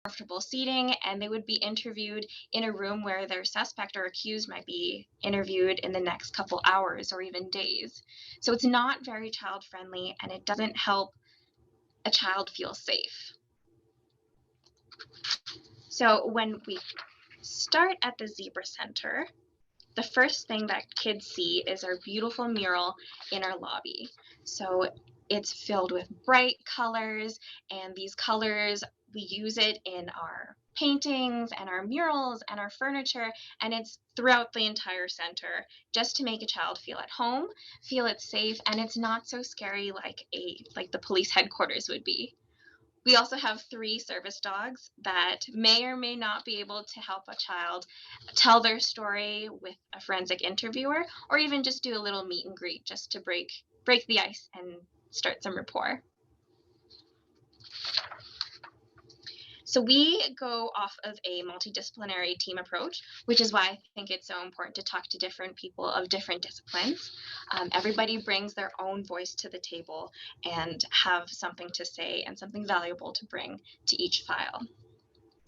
comfortable seating, and they would be interviewed in a room where their suspect or accused might be interviewed in the next couple hours or even days. So it's not very child friendly, and it doesn't help a child feel safe. So when we start at the Zebra Center, the first thing that kids see is our beautiful mural in our lobby. So it's filled with bright colors, and these colors, we use it in our paintings and our murals and our furniture, and it's throughout the entire center just to make a child feel at home, feel it's safe, and it's not so scary like the police headquarters would be. We also have 3 service dogs that may or may not be able to help a child tell their story with a forensic interviewer, or even just do a little meet and greet just to break the ice and start some rapport. So we go off of a multidisciplinary team approach, which is why I think it's so important to talk to different people of different disciplines. Everybody brings their own voice to the table and have something to say and something valuable to bring to each file.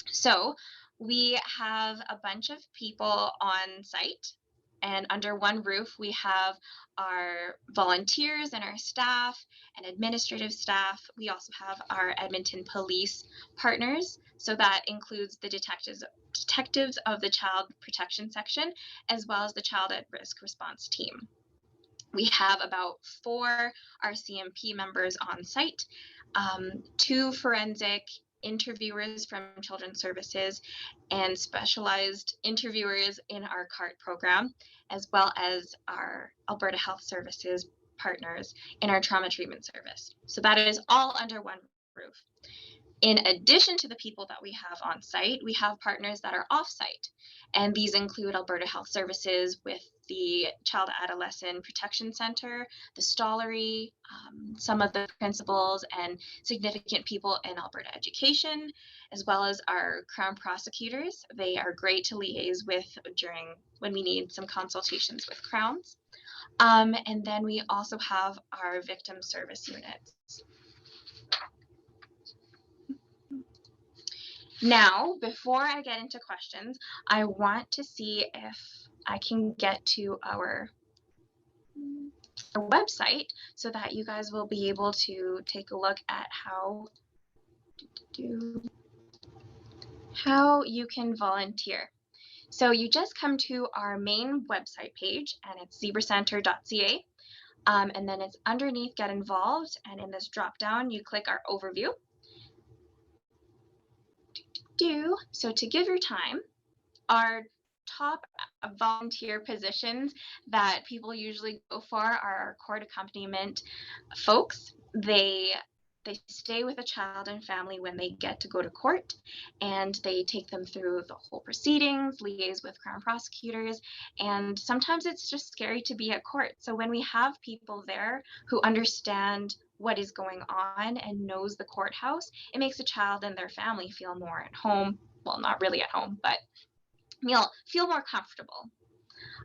So we have a bunch of people on site, and under one roof, we have our volunteers and our staff and administrative staff. We also have our Edmonton police partners. So that includes the detectives of the child protection section, as well as the child at risk response team. We have about 4 RCMP members on site, 2 forensic interviewers from Children's Services, and specialized interviewers in our CART program, as well as our Alberta Health Services partners in our trauma treatment service. So that is all under one roof. In addition to the people that we have on site, we have partners that are off site, and these include Alberta Health Services with the Child Adolescent Protection Center, the Stollery, some of the principals and significant people in Alberta education, as well as our Crown prosecutors. They are great to liaise with when we need some consultations with Crowns. And then we also have our victim service units. Now, before I get into questions, I want to see if I can get to our website so that you guys will be able to take a look at how you can volunteer. So you just come to our main website page, and it's zebracenter.ca, and then it's underneath Get Involved, and in this drop down, you click our overview. So to give your time, our top volunteer positions that people usually go for are our court accompaniment folks. They stay with a child and family when they get to go to court, and they take them through the whole proceedings, liaise with Crown prosecutors, and sometimes it's just scary to be at court. So when we have people there who understand what is going on and knows the courthouse, it makes a child and their family feel more at home. Well, not really at home, but feel more comfortable.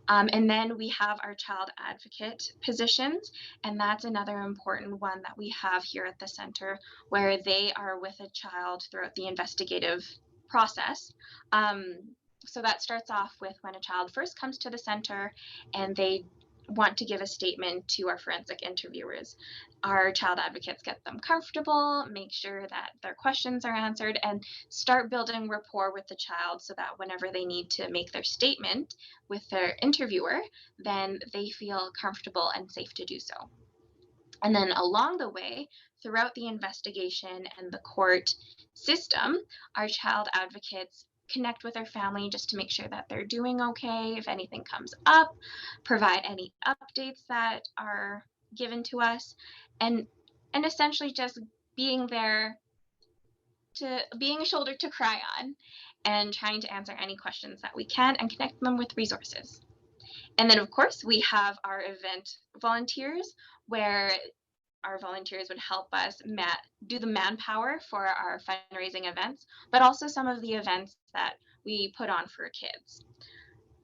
And then we have our child advocate positions, and that's another important one that we have here at the center, where they are with a child throughout the investigative process. So that starts off with when a child first comes to the center and they want to give a statement to our forensic interviewers. Our child advocates get them comfortable, make sure that their questions are answered, and start building rapport with the child so that whenever they need to make their statement with their interviewer, then they feel comfortable and safe to do so. And then along the way, throughout the investigation and the court system, our child advocates connect with their family just to make sure that they're doing okay if anything comes up, provide any updates that are given to us, and essentially just being there being a shoulder to cry on and trying to answer any questions that we can and connect them with resources. And then, of course, we have our event volunteers, where our volunteers would help us do the manpower for our fundraising events, but also some of the events that we put on for kids.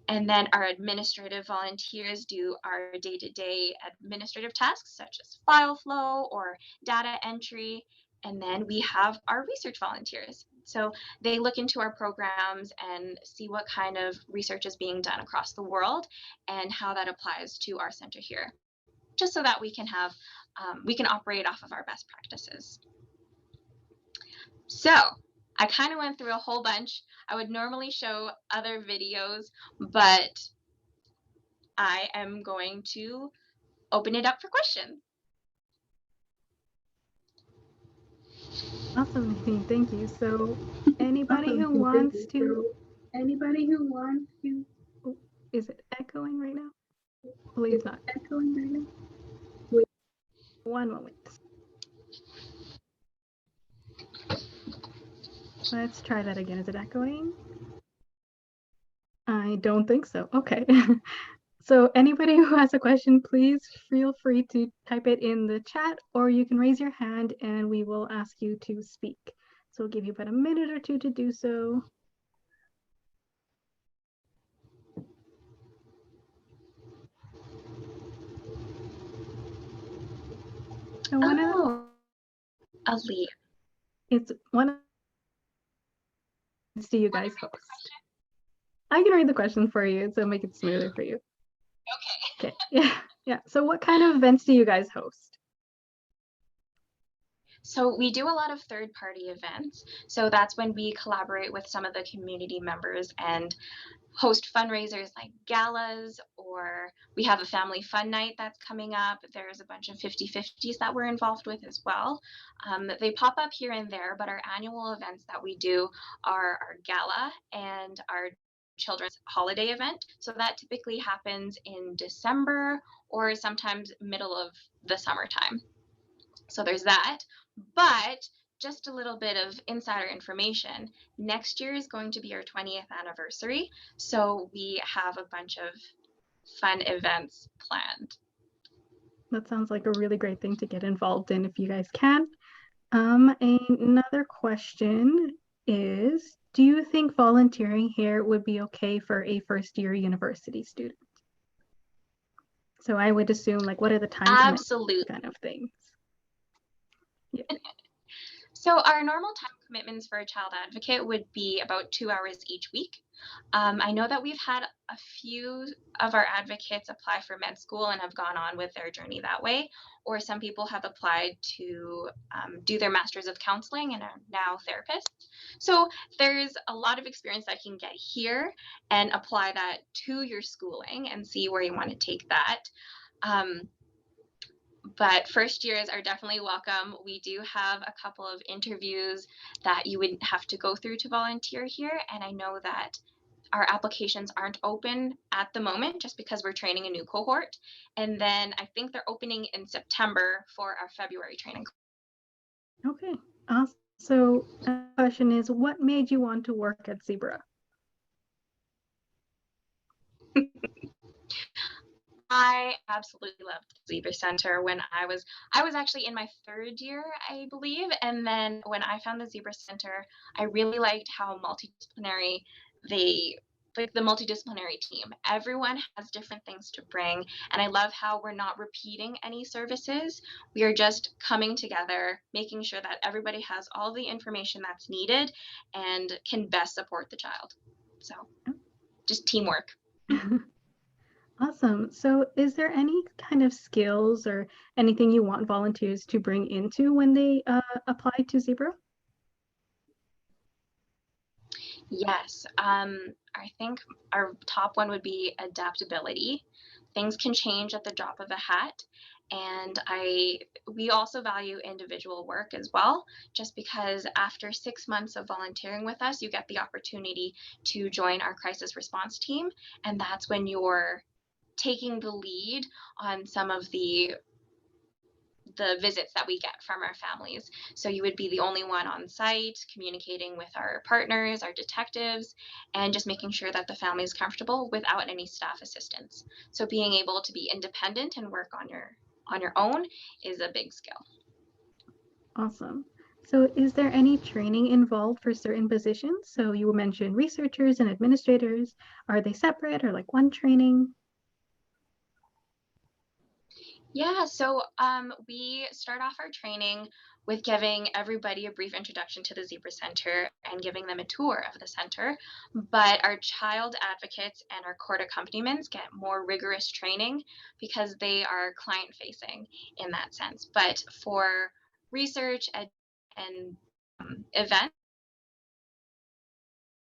And then our administrative volunteers do our day-to-day administrative tasks, such as file flow or data entry. And then we have our research volunteers. So they look into our programs and see what kind of research is being done across the world and how that applies to our center here, just so that we can have we can operate off of our best practices. So I kind of went through a whole bunch. I would normally show other videos, but I am going to open it up for questions. Awesome, Nadine. Thank you. So anybody who wants to, oh, is it echoing right now? Hopefully it's not. Wait, one moment. Let's try that again. Is it echoing? I don't think so. Okay. So anybody who has a question, please feel free to type it in the chat, or you can raise your hand and we will ask you to speak. So we'll give you about a minute or two to do so. So Elliot. It's one. Do you guys host? I can read the question for you, so make it smoother for you. Okay. Yeah. So what kind of events do you guys host? So we do a lot of third-party events. So that's when we collaborate with some of the community members and host fundraisers like galas, or we have a family fun night that's coming up. There's a bunch of 50/50s that we're involved with as well. They pop up here and there, but our annual events that we do are our gala and our children's holiday event. So that typically happens in December or sometimes middle of the summertime. So there's that. But just a little bit of insider information. Next year is going to be our 20th anniversary. So we have a bunch of fun events planned. That sounds like a really great thing to get involved in if you guys can. Another question is, do you think volunteering here would be okay for a first-year university student? So I would assume, like, what are the time Absolutely kind of things? Yeah. So our normal time commitments for a child advocate would be about 2 hours each week. I know that we've had a few of our advocates apply for med school and have gone on with their journey that way, or some people have applied to do their Masters of Counseling and are now therapists. So there's a lot of experience that you can get here and apply that to your schooling and see where you want to take that. But first years are definitely welcome. We do have a couple of interviews that you would have to go through to volunteer here. And I know that our applications aren't open at the moment just because we're training a new cohort. And then I think they're opening in September for our February training. Okay, awesome. So the question is, what made you want to work at Zebra? I absolutely loved Zebra Center when I was actually in my 3rd year, I believe. And then when I found the Zebra Center, I really liked how multidisciplinary the multidisciplinary team. Everyone has different things to bring. And I love how we're not repeating any services. We are just coming together, making sure that everybody has all the information that's needed and can best support the child. So just teamwork. Awesome. So is there any kind of skills or anything you want volunteers to bring into when they apply to Zebra? Yes. I think our top one would be adaptability. Things can change at the drop of a hat. And we also value individual work as well, just because after 6 months of volunteering with us, you get the opportunity to join our crisis response team. And that's when you're taking the lead on some of the visits that we get from our families. So you would be the only one on site communicating with our partners, our detectives, and just making sure that the family is comfortable without any staff assistance. So being able to be independent and work on your own is a big skill. Awesome. So is there any training involved for certain positions? So you mentioned researchers and administrators. Are they separate or like one training? Yeah, so we start off our training with giving everybody a brief introduction to the Zebra Center and giving them a tour of the center. But our child advocates and our court accompaniments get more rigorous training because they are client facing in that sense. But for research and events,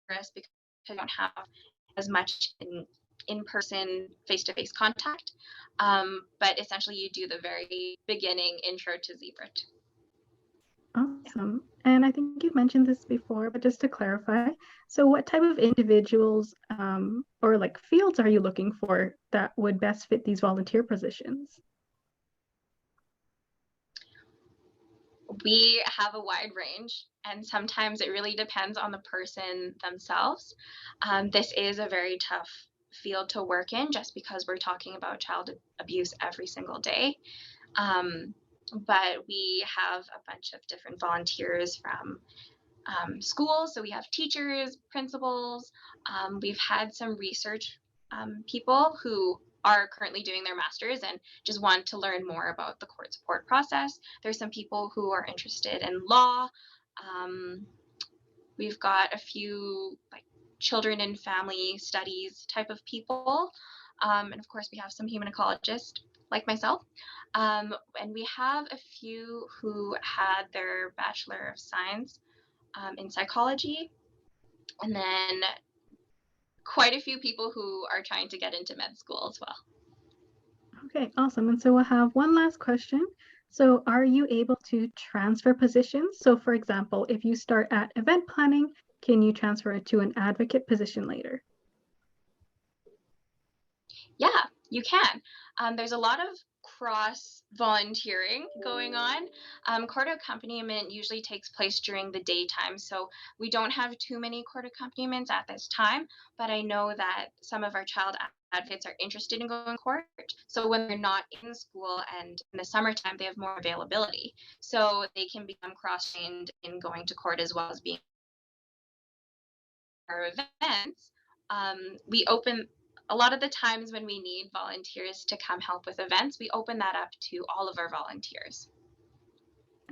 because we don't have as much in-person face-to-face contact, but essentially you do the very beginning intro to Zebra. Awesome. And I think you've mentioned this before, but just to clarify, so what type of individuals or like fields are you looking for that would best fit these volunteer positions? We have a wide range, and sometimes it really depends on the person themselves. This is a very tough field to work in just because we're talking about child abuse every single day. But we have a bunch of different volunteers from schools. So we have teachers, principals. We've had some research people who are currently doing their masters and just want to learn more about the court support process. There's some people who are interested in law. We've got a few like children and family studies type of people. And of course, we have some human ecologists like myself. And we have a few who had their Bachelor of Science in psychology, and then quite a few people who are trying to get into med school as well. Okay, awesome. And so we'll have one last question. So are you able to transfer positions? So for example, if you start at event planning, can you transfer it to an advocate position later? Yeah, you can. There's a lot of cross volunteering going on. Court accompaniment usually takes place during the daytime, so we don't have too many court accompaniments at this time, but I know that some of our child advocates are interested in going to court. So when they're not in school and in the summertime, they have more availability. So they can become cross trained in going to court as well as being our events. We open a lot of the times when we need volunteers to come help with events, we open that up to all of our volunteers.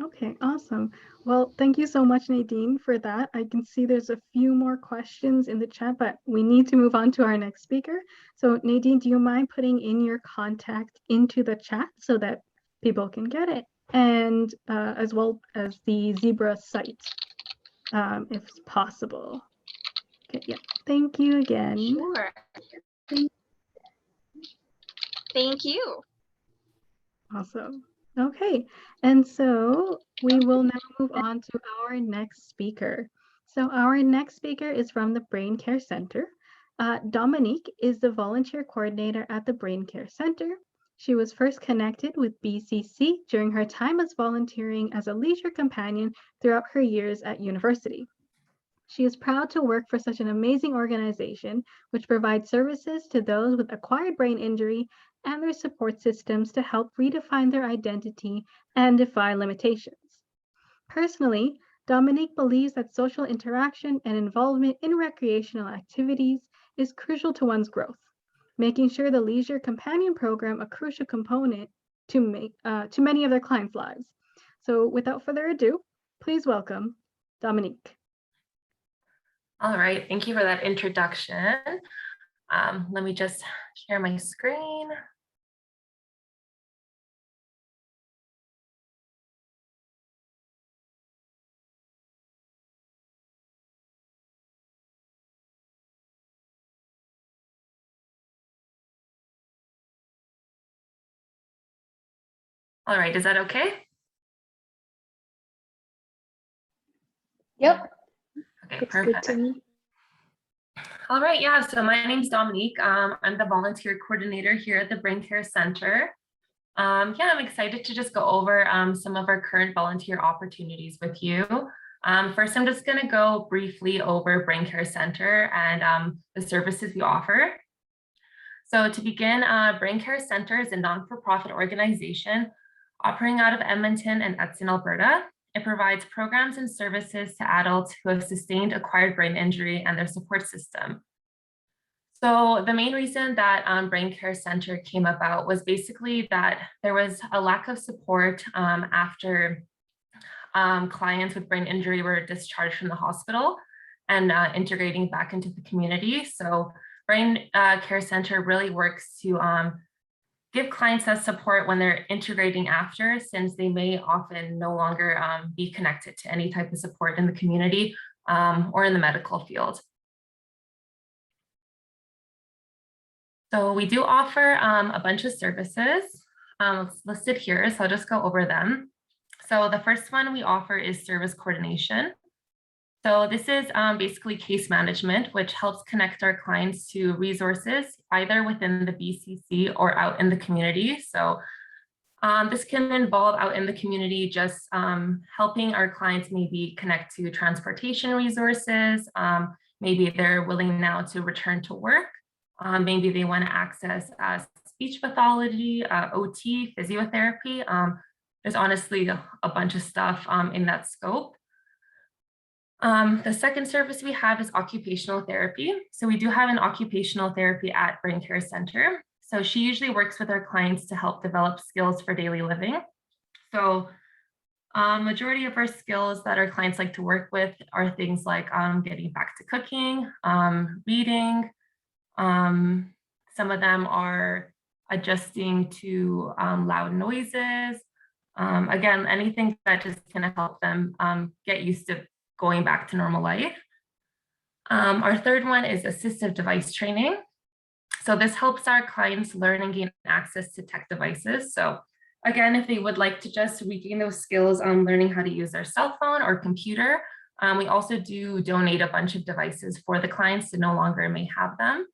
Okay, awesome. Well, thank you so much, Nadine, for that. I can see there's a few more questions in the chat, but we need to move on to our next speaker. So Nadine, do you mind putting in your contact into the chat so that people can get it? And as well as the Zebra site, if possible. Okay, yeah, thank you again. Sure. Thank you. Awesome. Okay, and so we will now move on to our next speaker. So our next speaker is from the Brain Care Center. Dominique is the volunteer coordinator at the Brain Care Center. She was first connected with BCC during her time as volunteering as a leisure companion throughout her years at university. She is proud to work for such an amazing organization, which provides services to those with acquired brain injury and their support systems to help redefine their identity and defy limitations. Personally, Dominique believes that social interaction and involvement in recreational activities is crucial to one's growth, making sure the Leisure Companion Program a crucial component to many of their clients' lives. So without further ado, please welcome Dominique. All right, thank you for that introduction. Let me just share my screen. All right, is that okay? Yep. Okay, perfect. All right, yeah, so my name's Dominique. I'm the volunteer coordinator here at the Brain Care Center. Yeah, I'm excited to just go over some of our current volunteer opportunities with you. First, I'm just gonna go briefly over Brain Care Center and the services we offer. So to begin, Brain Care Center is a non-for-profit organization operating out of Edmonton and Edson, Alberta. It provides programs and services to adults who have sustained acquired brain injury and their support system. So the main reason that Brain Care Center came about was basically that there was a lack of support after clients with brain injury were discharged from the hospital and integrating back into the community. So Brain Care Center really works to give clients that support when they're integrating after, since they may often no longer be connected to any type of support in the community or in the medical field. So we do offer a bunch of services listed here, so I'll just go over them. So the first one we offer is service coordination. So this is basically case management, which helps connect our clients to resources either within the BCC or out in the community. So this can involve out in the community just helping our clients maybe connect to transportation resources. Maybe they're willing now to return to work. Maybe they want to access speech pathology, OT, physiotherapy. There's honestly a bunch of stuff in that scope. The second service we have is occupational therapy. So we do have an occupational therapy at Brain Care Center. So she usually works with our clients to help develop skills for daily living. So majority of our skills that our clients like to work with are things like getting back to cooking, reading. Some of them are adjusting to loud noises. Again, anything that just can help them get used to going back to normal life. Our third one is assistive device training. So this helps our clients learn and gain access to tech devices. So again, if they would like to just regain those skills on learning how to use their cell phone or computer, we also do donate a bunch of devices for the clients that no longer may have them.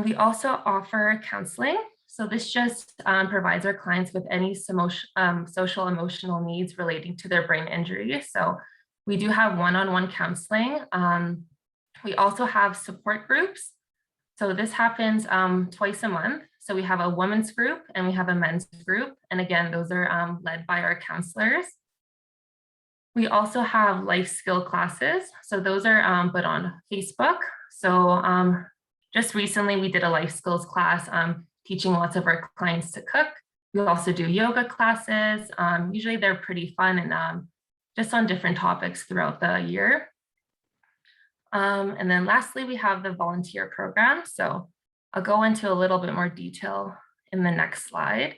We also offer counseling. So this just provides our clients with any social emotional needs relating to their brain injury. So we do have one-on-one counseling. We also have support groups. So this happens twice a month. So we have a women's group and we have a men's group. And again, those are led by our counselors. We also have life skill classes. So those are put on Facebook. So just recently we did a life skills class teaching lots of our clients to cook. We also do yoga classes. Usually they're pretty fun and just on different topics throughout the year. And then lastly, we have the volunteer program. So I'll go into a little bit more detail in the next slide.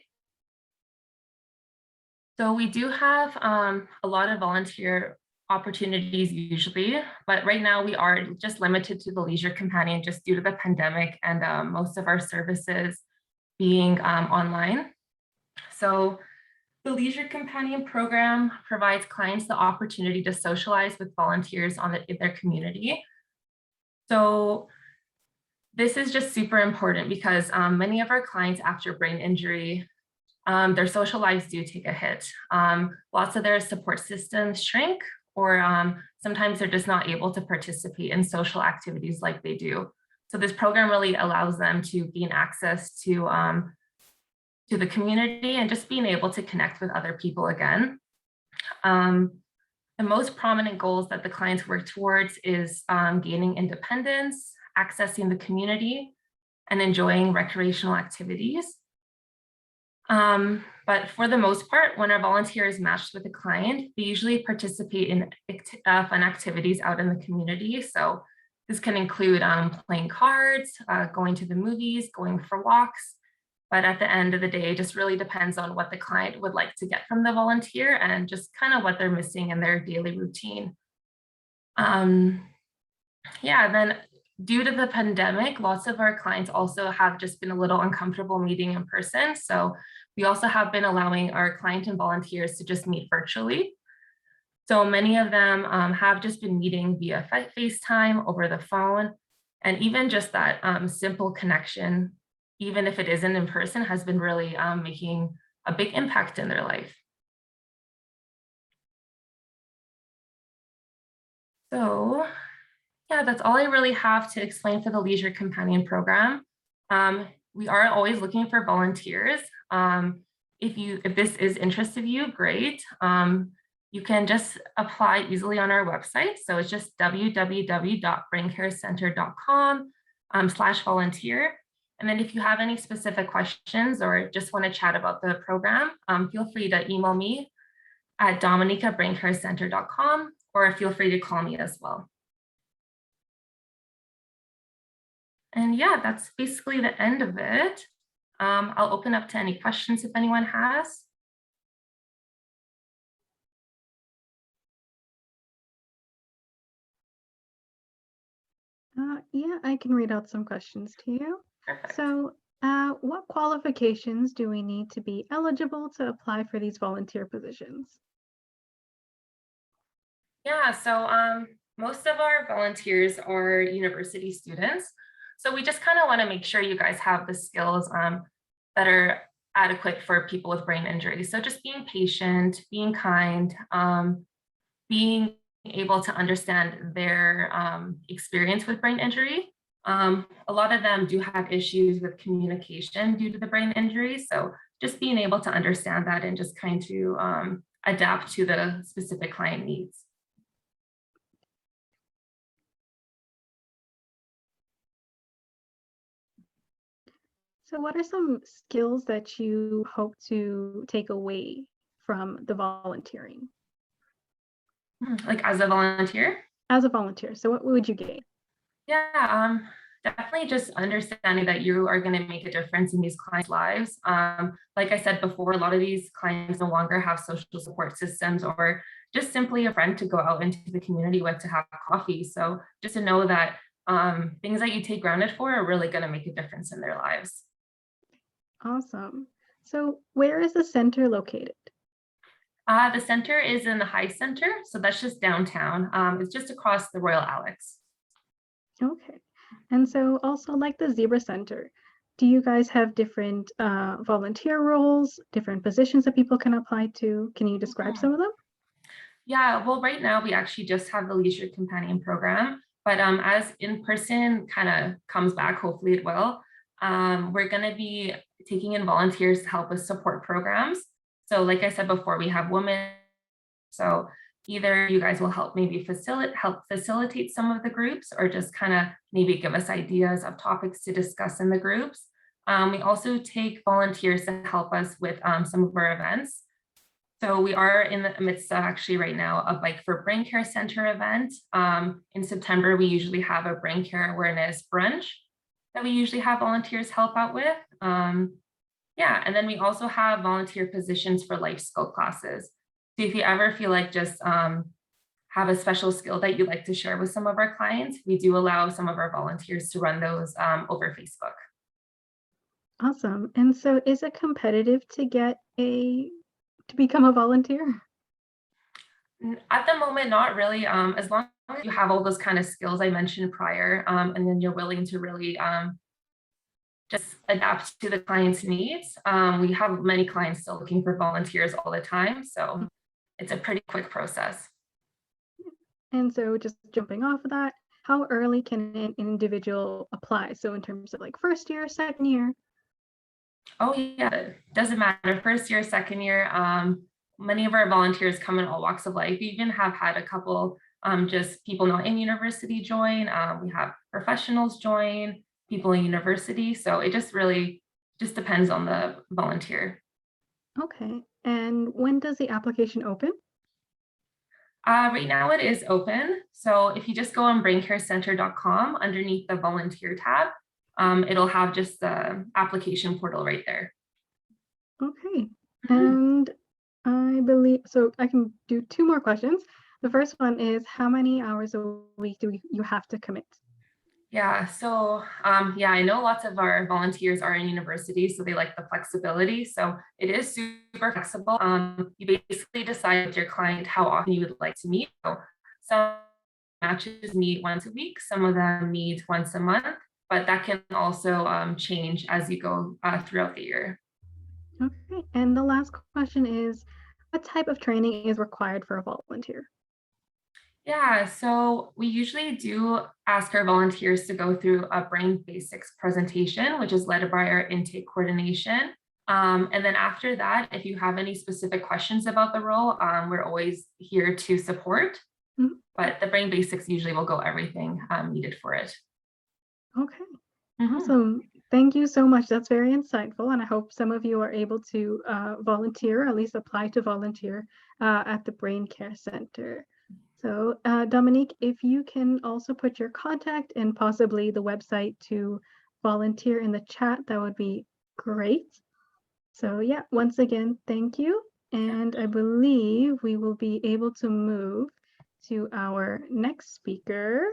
So we do have a lot of volunteer opportunities usually, but right now we are just limited to the Leisure Companion just due to the pandemic and most of our services being online. So the Leisure Companion program provides clients the opportunity to socialize with volunteers in their community. So this is just super important because many of our clients after brain injury, their social lives do take a hit. Lots of their support systems shrink, or sometimes they're just not able to participate in social activities like they do. So this program really allows them to gain access to the community and just being able to connect with other people again. The most prominent goals that the clients work towards is gaining independence, accessing the community, and enjoying recreational activities. But for the most part, when our volunteer is matched with a client, they usually participate in fun activities out in the community. So this can include playing cards, going to the movies, going for walks. But at the end of the day, it just really depends on what the client would like to get from the volunteer and just kind of what they're missing in their daily routine. Yeah, then due to the pandemic, lots of our clients also have just been a little uncomfortable meeting in person. So we also have been allowing our client and volunteers to just meet virtually. So many of them have just been meeting via FaceTime, over the phone, and even just that simple connection, even if it isn't in person, has been really making a big impact in their life. So yeah, that's all I really have to explain for the Leisure Companion program. We are always looking for volunteers. If this is interest of you, great. You can just apply easily on our website. So it's just www.braincarecenter.com/volunteer. And then if you have any specific questions or just want to chat about the program, feel free to email me. at dominikabraincarecenter.com, or feel free to call me as well. And yeah, that's basically the end of it. I'll open up to any questions if anyone has. Yeah, I can read out some questions to you. Perfect. So, what qualifications do we need to be eligible to apply for these volunteer positions? Yeah, so most of our volunteers are university students. So we just kind of want to make sure you guys have the skills that are adequate for people with brain injuries. So just being patient, being kind, being able to understand their experience with brain injury. A lot of them do have issues with communication due to the brain injury. So just being able to understand that and just kind of adapt to the specific client needs. So, what are some skills that you hope to take away from the volunteering? Like as a volunteer? As a volunteer, so what would you gain? Yeah, definitely just understanding that you are going to make a difference in these clients' lives. Like I said before, a lot of these clients no longer have social support systems or just simply a friend to go out into the community with to have coffee. So just to know that things that you take granted for are really going to make a difference in their lives. Awesome. So, where is the center located? The center is in the High Center, so that's just downtown. It's just across the Royal Alex. Okay. And so, also like the Zebra Center, do you guys have different volunteer roles, different positions that people can apply to? Can you describe some of them? Yeah, well, right now we actually just have the Leisure Companion program, but as in-person kind of comes back, hopefully it will, we're going to be taking in volunteers to help with support programs. So like I said before, we have women. So either you guys will help maybe facilitate some of the groups or just kind of maybe give us ideas of topics to discuss in the groups. We also take volunteers to help us with some of our events. So we are in the midst of actually right now a Bike for Brain Care Center event. In September, we usually have a brain care awareness brunch that we usually have volunteers help out with. Yeah, and then we also have volunteer positions for life skill classes. So if you ever feel like just have a special skill that you'd like to share with some of our clients, we do allow some of our volunteers to run those over Facebook. Awesome. And so is it competitive to become a volunteer? At the moment, not really. As long as you have all those kind of skills I mentioned prior, and then you're willing to really just adapt to the client's needs. We have many clients still looking for volunteers all the time. So it's a pretty quick process. And so just jumping off of that, how early can an individual apply? So in terms of like first year, second year? Oh yeah, it doesn't matter. First year, second year. Many of our volunteers come in all walks of life. We even have had a couple just people not in university join. We have professionals join, people in university. So it just really just depends on the volunteer. Okay. And when does the application open? Right now it is open. So if you just go on braincarecenter.com underneath the volunteer tab, it'll have just the application portal right there. Okay. And I believe, so I can do two more questions. The first one is, how many hours a week do you have to commit? Yeah, so yeah, I know lots of our volunteers are in university, so they like the flexibility. So it is super flexible. You basically decide with your client how often you would like to meet. So some matches meet once a week, some of them meet once a month, but that can also change as you go throughout the year. Okay. And the last question is, what type of training is required for a volunteer? Yeah, so we usually do ask our volunteers to go through a brain basics presentation, which is led by our intake coordination. And then after that, if you have any specific questions about the role, we're always here to support. Mm-hmm. But the brain basics usually will go everything needed for it. Okay, awesome. Thank you so much. That's very insightful. And I hope some of you are able to volunteer, or at least apply to volunteer at the Brain Care Center. So Dominique, if you can also put your contact and possibly the website to volunteer in the chat, that would be great. So yeah, once again, thank you. And I believe we will be able to move to our next speaker.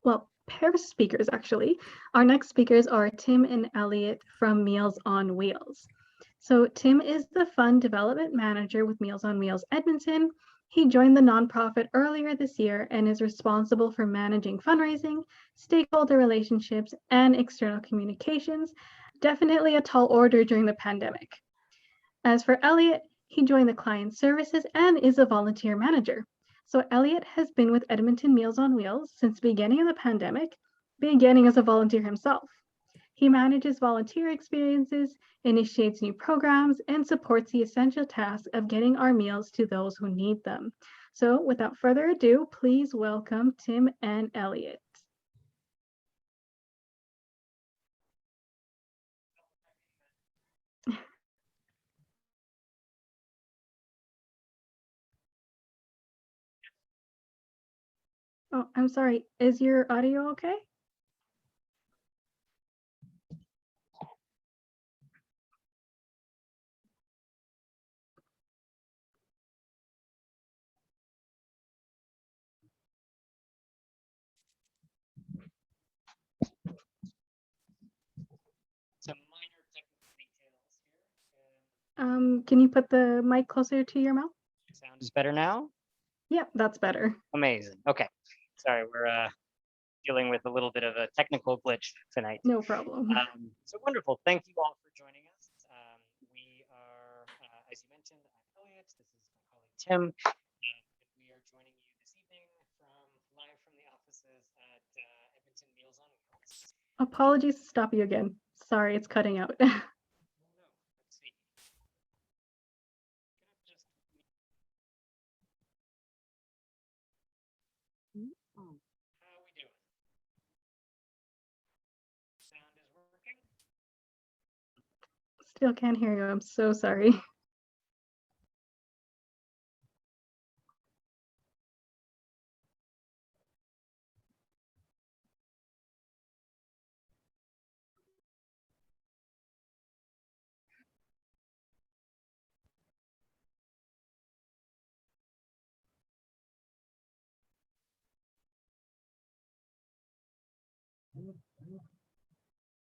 Well, pair of speakers, actually. Our next speakers are Tim and Elliot from Meals on Wheels. So Tim is the Fund Development Manager with Meals on Wheels Edmonton. He joined the nonprofit earlier this year and is responsible for managing fundraising, stakeholder relationships, and external communications. Definitely a tall order during the pandemic. As for Elliot, he joined the client services and is a volunteer manager. So Elliot has been with Edmonton Meals on Wheels since the beginning of the pandemic, beginning as a volunteer himself. He manages volunteer experiences, initiates new programs, and supports the essential task of getting our meals to those who need them. So without further ado, please welcome Tim and Elliot. Oh, I'm sorry. Is your audio okay? Some minor technical details here. Can you put the mic closer to your mouth? Sound is better now? Yeah, that's better. Amazing. Okay. Sorry, we're dealing with a little bit of a technical glitch tonight. No problem. So wonderful. Thank you all for joining us. We are, as you mentioned, I'm Elliot. This is my colleague Tim. We are joining you this evening live from the offices at Edmonton Meals on Wheels. Apologies to stop you again. Sorry, it's cutting out. Oh, no. Let's see. How are we doing? Sound is working? Still can't hear you. I'm so sorry.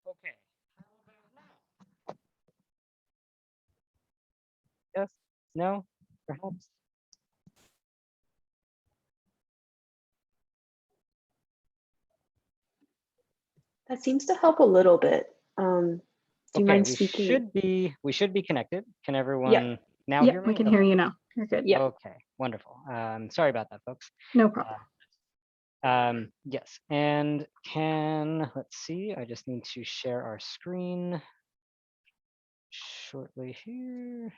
Okay. How about now? Yes? No? Perhaps? That seems to help a little bit. Do you mind speaking? We should be connected. Can everyone now hear me? We can hear you now. You're good. Yeah. Okay, wonderful. Sorry about that, folks. No problem. Yes, and let's see, I just need to share our screen shortly here.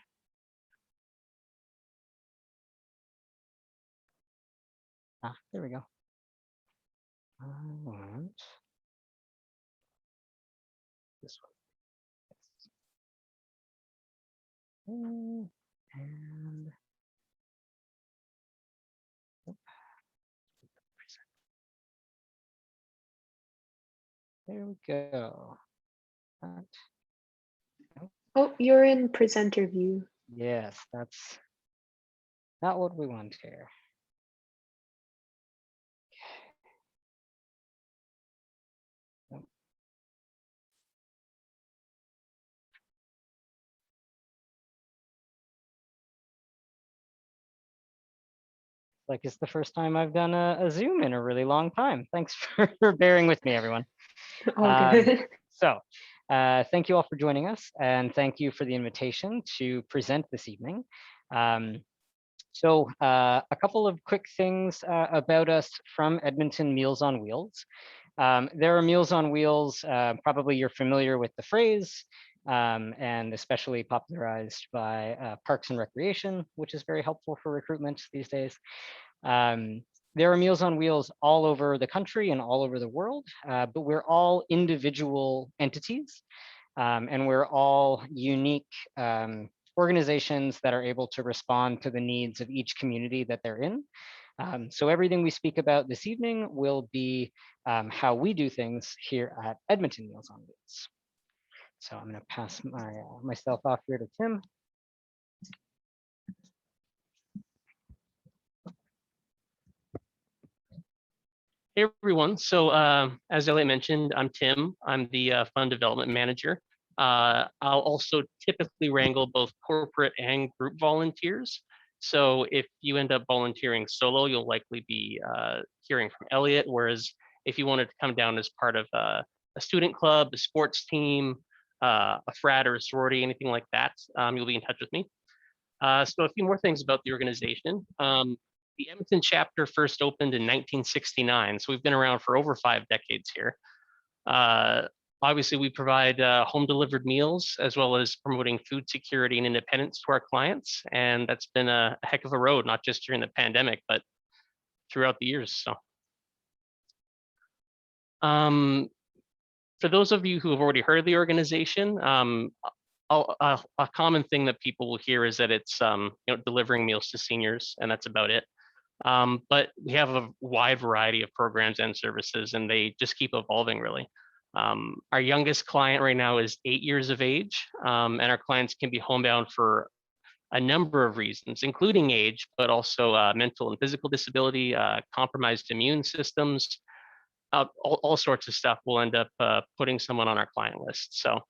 There we go. I want this one. Yes. And there we go. Oh, you're in presenter view. Yes, that's not what we want here. Like it's the first time I've done a Zoom in a really long time. Thanks for bearing with me, everyone. All good. So thank you all for joining us, and thank you for the invitation to present this evening. So a couple of quick things about us from Edmonton Meals on Wheels. There are Meals on Wheels, probably you're familiar with the phrase, and especially popularized by Parks and Recreation, which is very helpful for recruitment these days. There are Meals on Wheels all over the country and all over the world, but we're all individual entities, and we're all unique organizations that are able to respond to the needs of each community that they're in. So everything we speak about this evening will be how we do things here at Edmonton Meals on Wheels. So I'm going to pass myself off here to Tim. Hey everyone, so as Elliot mentioned, I'm Tim. I'm the Fund Development Manager. I'll also typically wrangle both corporate and group volunteers. So if you end up volunteering solo, you'll likely be hearing from Elliot, whereas if you wanted to come down as part of a student club, a sports team, a frat or a sorority, anything like that, you'll be in touch with me. So a few more things about the organization. The Edmonton chapter first opened in 1969, so we've been around for over 5 decades here. Obviously, we provide home delivered meals as well as promoting food security and independence to our clients, and that's been a heck of a road, not just during the pandemic, but throughout the years. So, for those of you who have already heard of the organization, a common thing that people will hear is that it's delivering meals to seniors, and that's about it. But we have a wide variety of programs and services, and they just keep evolving, really. Our youngest client right now is 8 years of age, and our clients can be homebound for a number of reasons, including age, but also mental and physical disability, compromised immune systems, all sorts of stuff will end up putting someone on our client list. So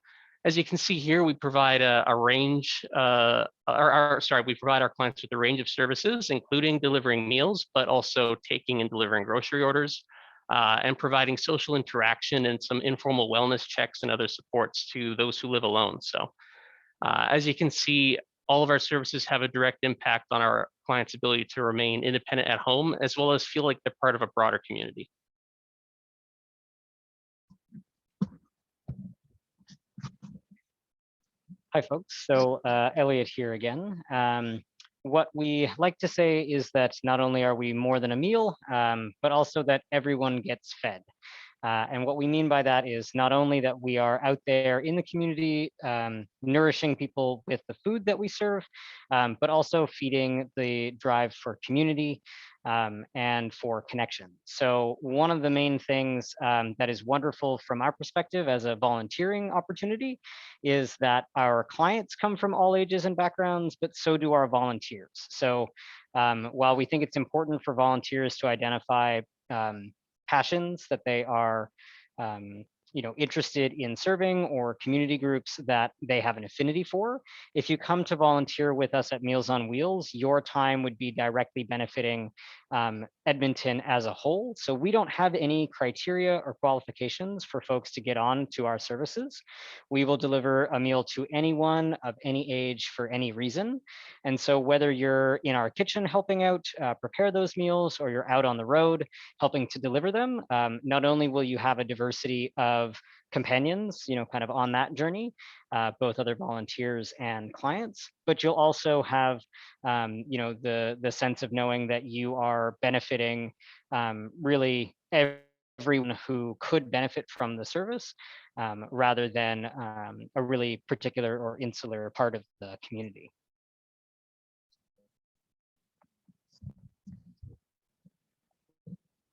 as you can see here, we provide a range, we provide our clients with a range of services, including delivering meals, but also taking and delivering grocery orders, and providing social interaction and some informal wellness checks and other supports to those who live alone. So as you can see, all of our services have a direct impact on our clients' ability to remain independent at home, as well as feel like they're part of a broader community. Hi, folks. So Elliot here again. What we like to say is that not only are we more than a meal, but also that everyone gets fed. And what we mean by that is not only that we are out there in the community, nourishing people with the food that we serve, but also feeding the drive for community and for connection. So one of the main things that is wonderful from our perspective as a volunteering opportunity is that our clients come from all ages and backgrounds, but so do our volunteers. So while we think it's important for volunteers to identify passions that they are interested in serving, or community groups that they have an affinity for, if you come to volunteer with us at Meals on Wheels, your time would be directly benefiting Edmonton as a whole. So we don't have any criteria or qualifications for folks to get on to our services. We will deliver a meal to anyone of any age for any reason. And so whether you're in our kitchen helping out prepare those meals, or you're out on the road helping to deliver them, not only will you have a diversity of companions, kind of on that journey, both other volunteers and clients, but you'll also have, the sense of knowing that you are benefiting really everyone who could benefit from the service, rather than a really particular or insular part of the community.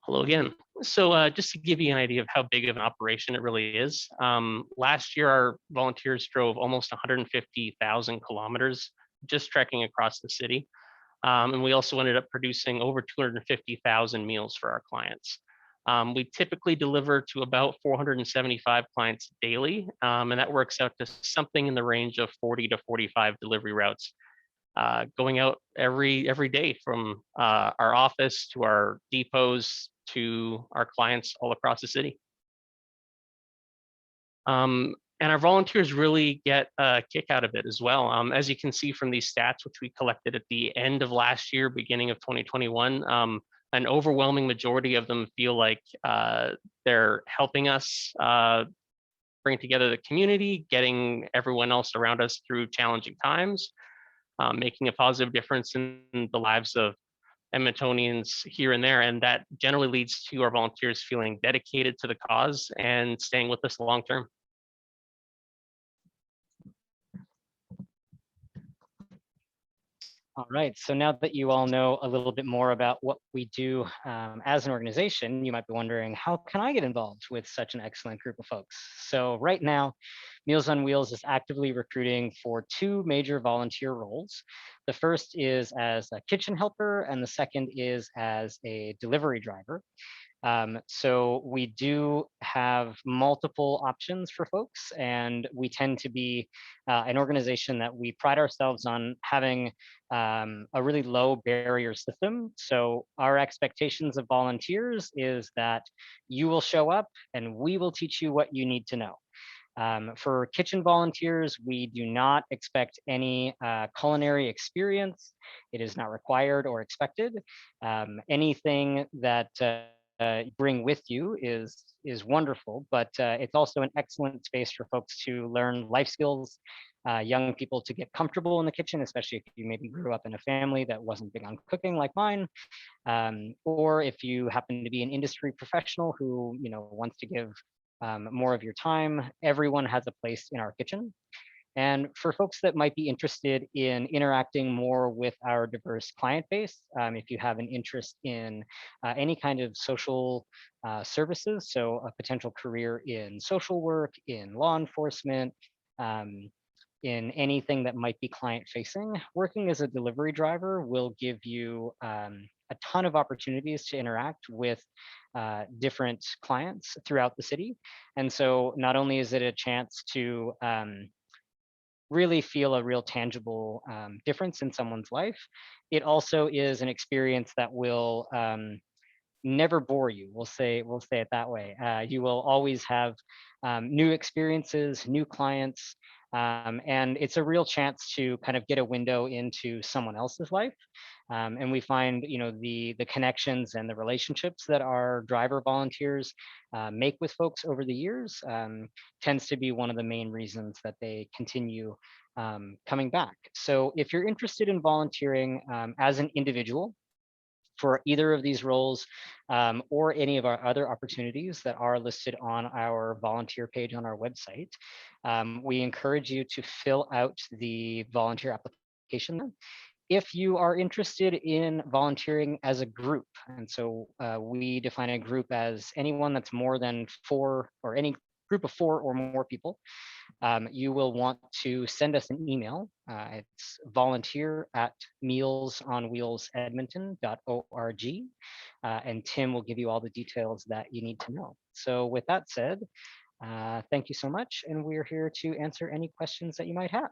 Hello again. So just to give you an idea of how big of an operation it really is, last year our volunteers drove almost 150,000 kilometers just trekking across the city. And we also ended up producing over 250,000 meals for our clients. We typically deliver to about 475 clients daily, and that works out to something in the range of 40 to 45 delivery routes, going out every day from our office to our depots to our clients all across the city. And our volunteers really get a kick out of it as well. As you can see from these stats, which we collected at the end of last year, beginning of 2021, an overwhelming majority of them feel like they're helping us bring together the community, getting everyone else around us through challenging times, making a positive difference in the lives of Edmontonians here and there, and that generally leads to our volunteers feeling dedicated to the cause and staying with us long term. All right, so now that you all know a little bit more about what we do as an organization, you might be wondering, how can I get involved with such an excellent group of folks? So right now, Meals on Wheels is actively recruiting for 2 major volunteer roles. The first is as a kitchen helper, and the second is as a delivery driver. So we do have multiple options for folks, and we tend to be an organization that we pride ourselves on having a really low barrier system. So our expectations of volunteers is that you will show up and we will teach you what you need to know. For kitchen volunteers, we do not expect any culinary experience. It is not required or expected. Anything that bring with you is wonderful, but it's also an excellent space for folks to learn life skills, young people to get comfortable in the kitchen, especially if you maybe grew up in a family that wasn't big on cooking like mine, or if you happen to be an industry professional who wants to give more of your time. Everyone has a place in our kitchen. And for folks that might be interested in interacting more with our diverse client base, if you have an interest in any kind of social services, so a potential career in social work, in law enforcement, in anything that might be client facing, working as a delivery driver will give you a ton of opportunities to interact with different clients throughout the city. And so not only is it a chance to really feel a real tangible difference in someone's life, it also is an experience that will never bore you. We'll say it that way. You will always have new experiences, new clients, and it's a real chance to kind of get a window into someone else's life. And we find, the connections and the relationships that our driver volunteers make with folks over the years tends to be one of the main reasons that they continue coming back. So if you're interested in volunteering as an individual for either of these roles or any of our other opportunities that are listed on our volunteer page on our website, we encourage you to fill out the volunteer application. If you are interested in volunteering as a group, and so we define a group as anyone that's more than 4, or any group of 4 or more people, you will want to send us an email. It's volunteer@mealsonwheelsedmonton.org, and Tim will give you all the details that you need to know. So with that said, thank you so much, and we're here to answer any questions that you might have.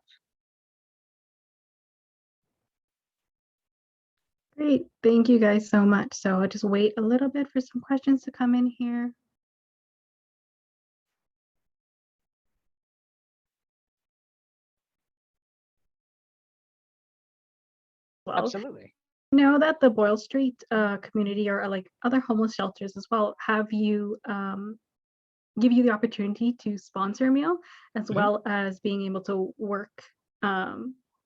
Great, thank you guys so much. So I'll just wait a little bit for some questions to come in here. Well, absolutely. I know that the Boyle Street community, or like other homeless shelters as well, have you give you the opportunity to sponsor a meal as well as being able to work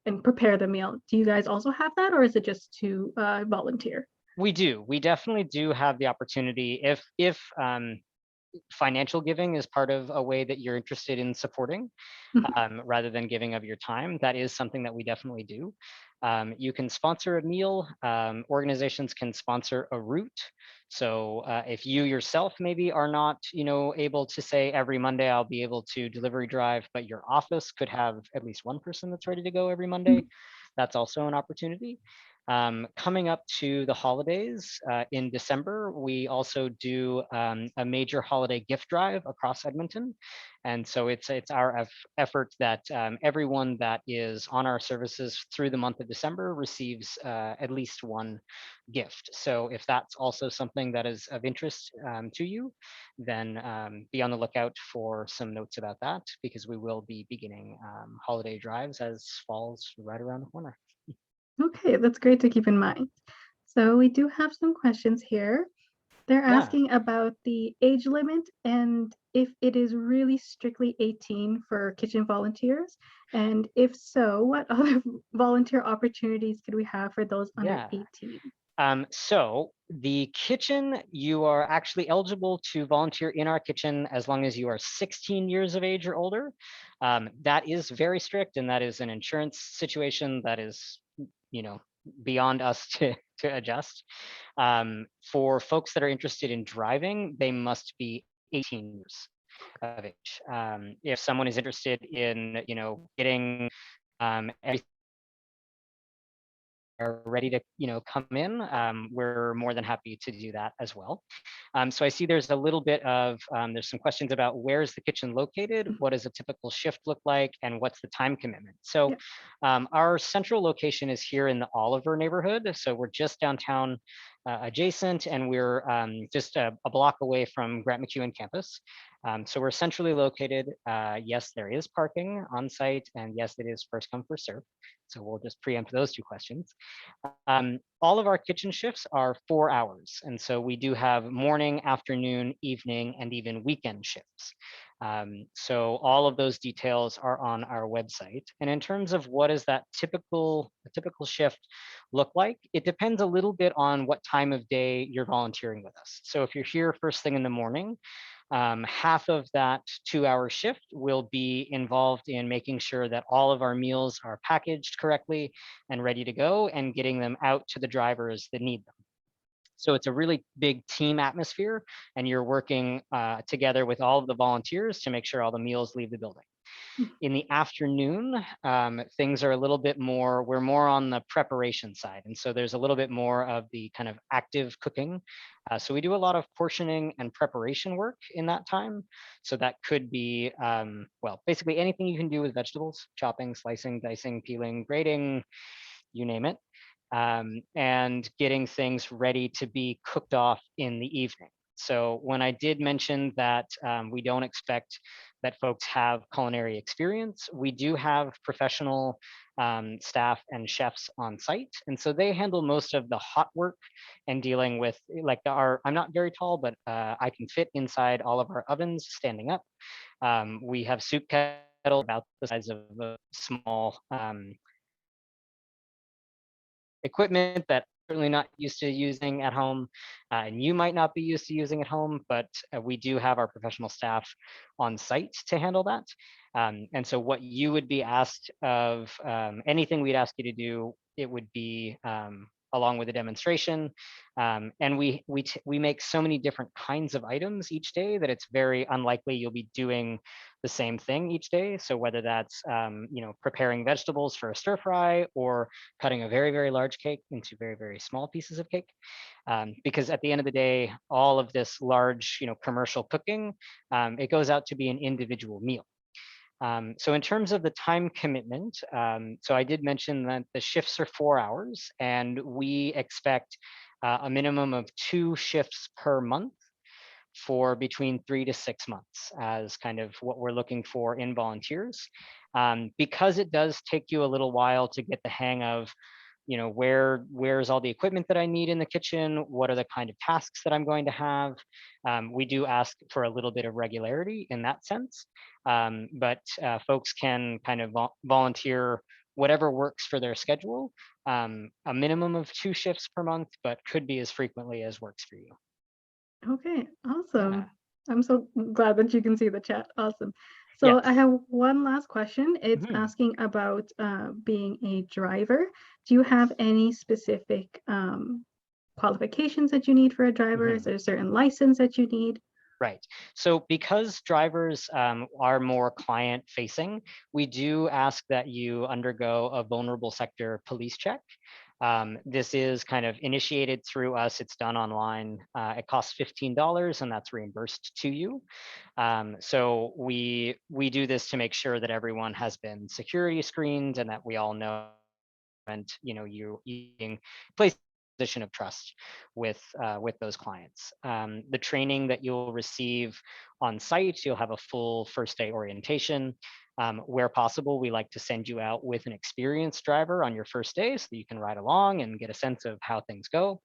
and prepare the meal. Do you guys also have that, or is it just to volunteer? We do. We definitely do have the opportunity if financial giving is part of a way that you're interested in supporting, rather than giving of your time. That is something that we definitely do. You can sponsor a meal. Organizations can sponsor a route. So if you yourself maybe are not, able to say every Monday I'll be able to delivery drive, but your office could have at least one person that's ready to go every Monday, that's also an opportunity. Coming up to the holidays in December, we also do a major holiday gift drive across Edmonton. And so it's our effort that everyone that is on our services through the month of December receives at least one gift. So if that's also something that is of interest to you, then be on the lookout for some notes about that, because we will be beginning holiday drives as fall's right around the corner. Okay, that's great to keep in mind. So we do have some questions here. They're asking about the age limit and if it is really strictly 18 for kitchen volunteers. And if so, what other volunteer opportunities could we have for those under 18? So the kitchen, you are actually eligible to volunteer in our kitchen as long as you are 16 years of age or older. That is very strict, and that is an insurance situation that is, beyond us to adjust. For folks that are interested in driving, they must be 18 years of age. If someone is interested in, getting everything are ready to come in, we're more than happy to do that as well. So I see there's a little bit of there's some questions about where's the kitchen located, what does a typical shift look like, and what's the time commitment. So our central location is here in the Oliver neighborhood, so we're just downtown adjacent, and we're just a block away from Grant MacEwan campus. So we're centrally located. Yes, there is parking on site, and yes, it is first come, first serve. So we'll just preempt those two questions. All of our kitchen shifts are 4 hours. And so we do have morning, afternoon, evening, and even weekend shifts. So all of those details are on our website. And in terms of what is that typical shift look like, it depends a little bit on what time of day you're volunteering with us. So if you're here first thing in the morning, half of that 2-hour shift will be involved in making sure that all of our meals are packaged correctly and ready to go, and getting them out to the drivers that need them. So it's a really big team atmosphere, and you're working together with all of the volunteers to make sure all the meals leave the building. In the afternoon, things are a little bit more, we're more on the preparation side. And so there's a little bit more of the kind of active cooking. So we do a lot of portioning and preparation work in that time. So that could be, well, basically anything you can do with vegetables: chopping, slicing, dicing, peeling, grating, you name it. And getting things ready to be cooked off in the evening. So when I did mention that we don't expect that folks have culinary experience, we do have professional staff and chefs on site. And so they handle most of the hot work and dealing with, like, I'm not very tall, but I can fit inside all of our ovens standing up. We have soup kettle about the size of a small equipment that certainly not used to using at home, and you might not be used to using at home, but we do have our professional staff on site to handle that. And so what you would be asked of, anything we'd ask you to do, it would be along with a demonstration. And we make so many different kinds of items each day that it's very unlikely you'll be doing the same thing each day. So whether that's preparing vegetables for a stir fry, or cutting a very, very large cake into very, very small pieces of cake. Because at the end of the day, all of this large commercial cooking, it goes out to be an individual meal. So in terms of the time commitment, so I did mention that the shifts are 4 hours, and we expect a minimum of 2 shifts per month for between 3 to 6 months as kind of what we're looking for in volunteers. Because it does take you a little while to get the hang of, where's all the equipment that I need in the kitchen? What are the kind of tasks that I'm going to have? We do ask for a little bit of regularity in that sense, but folks can kind of volunteer whatever works for their schedule. A minimum of 2 shifts per month, but could be as frequently as works for you. Okay, awesome. Yeah. I'm so glad that you can see the chat. Awesome. So yes. I have one last question. It's asking about being a driver. Do you have any specific qualifications that you need for a driver? Is there a certain license that you need? Right. So because drivers are more client facing, we do ask that you undergo a vulnerable sector police check. This is kind of initiated through us. It's done online. It costs $15, and that's reimbursed to you. So we do this to make sure that everyone has been security screened, and that we all know, and you being placed position of trust with those clients. The training that you'll receive on site, you'll have a full first day orientation. Where possible, we like to send you out with an experienced driver on your first day so that you can ride along and get a sense of how things go.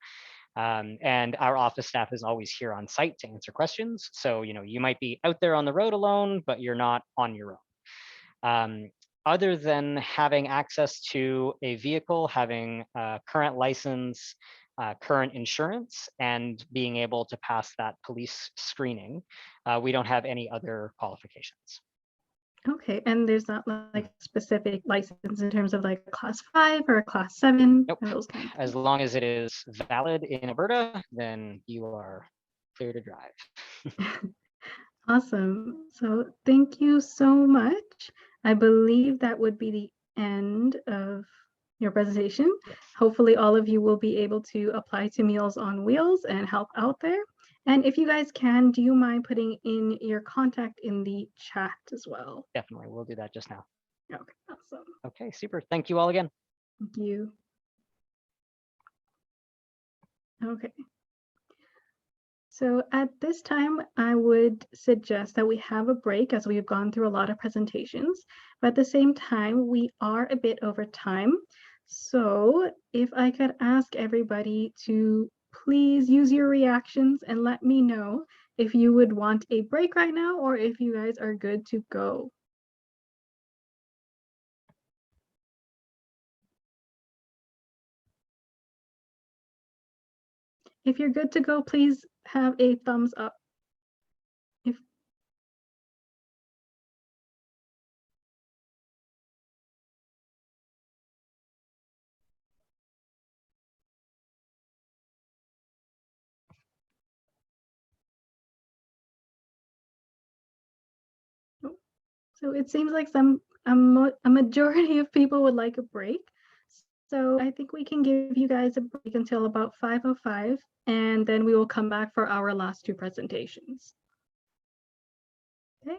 And our office staff is always here on site to answer questions. So, you might be out there on the road alone, but you're not on your own. Other than having access to a vehicle, having a current license, current insurance and being able to pass that police screening. We don't have any other qualifications. Okay, and there's not like a specific license in terms of like a class 5 or a class 7? Nope. Or those kind of As things? long as it is valid in Alberta, then you are clear to drive. Awesome. So thank you so much. I believe that would be the end of your presentation. Yes. Hopefully all of you will be able to apply to Meals on Wheels and help out there. And if you guys can, do you mind putting in your contact in the chat as well? Definitely, we'll do that just now. Okay, awesome. Okay, super. Thank you all again. Thank you. Okay. So at this time, I would suggest that we have a break as we've gone through a lot of presentations, but at the same time, we are a bit over time. So if I could ask everybody to please use your reactions and let me know if you would want a break right now or if you guys are good to go. If you're good to go, please have a thumbs up. If So it seems like a majority of people would like a break. So I think we can give you guys a break until about 5:05, and then we will come back for our last two presentations. Okay.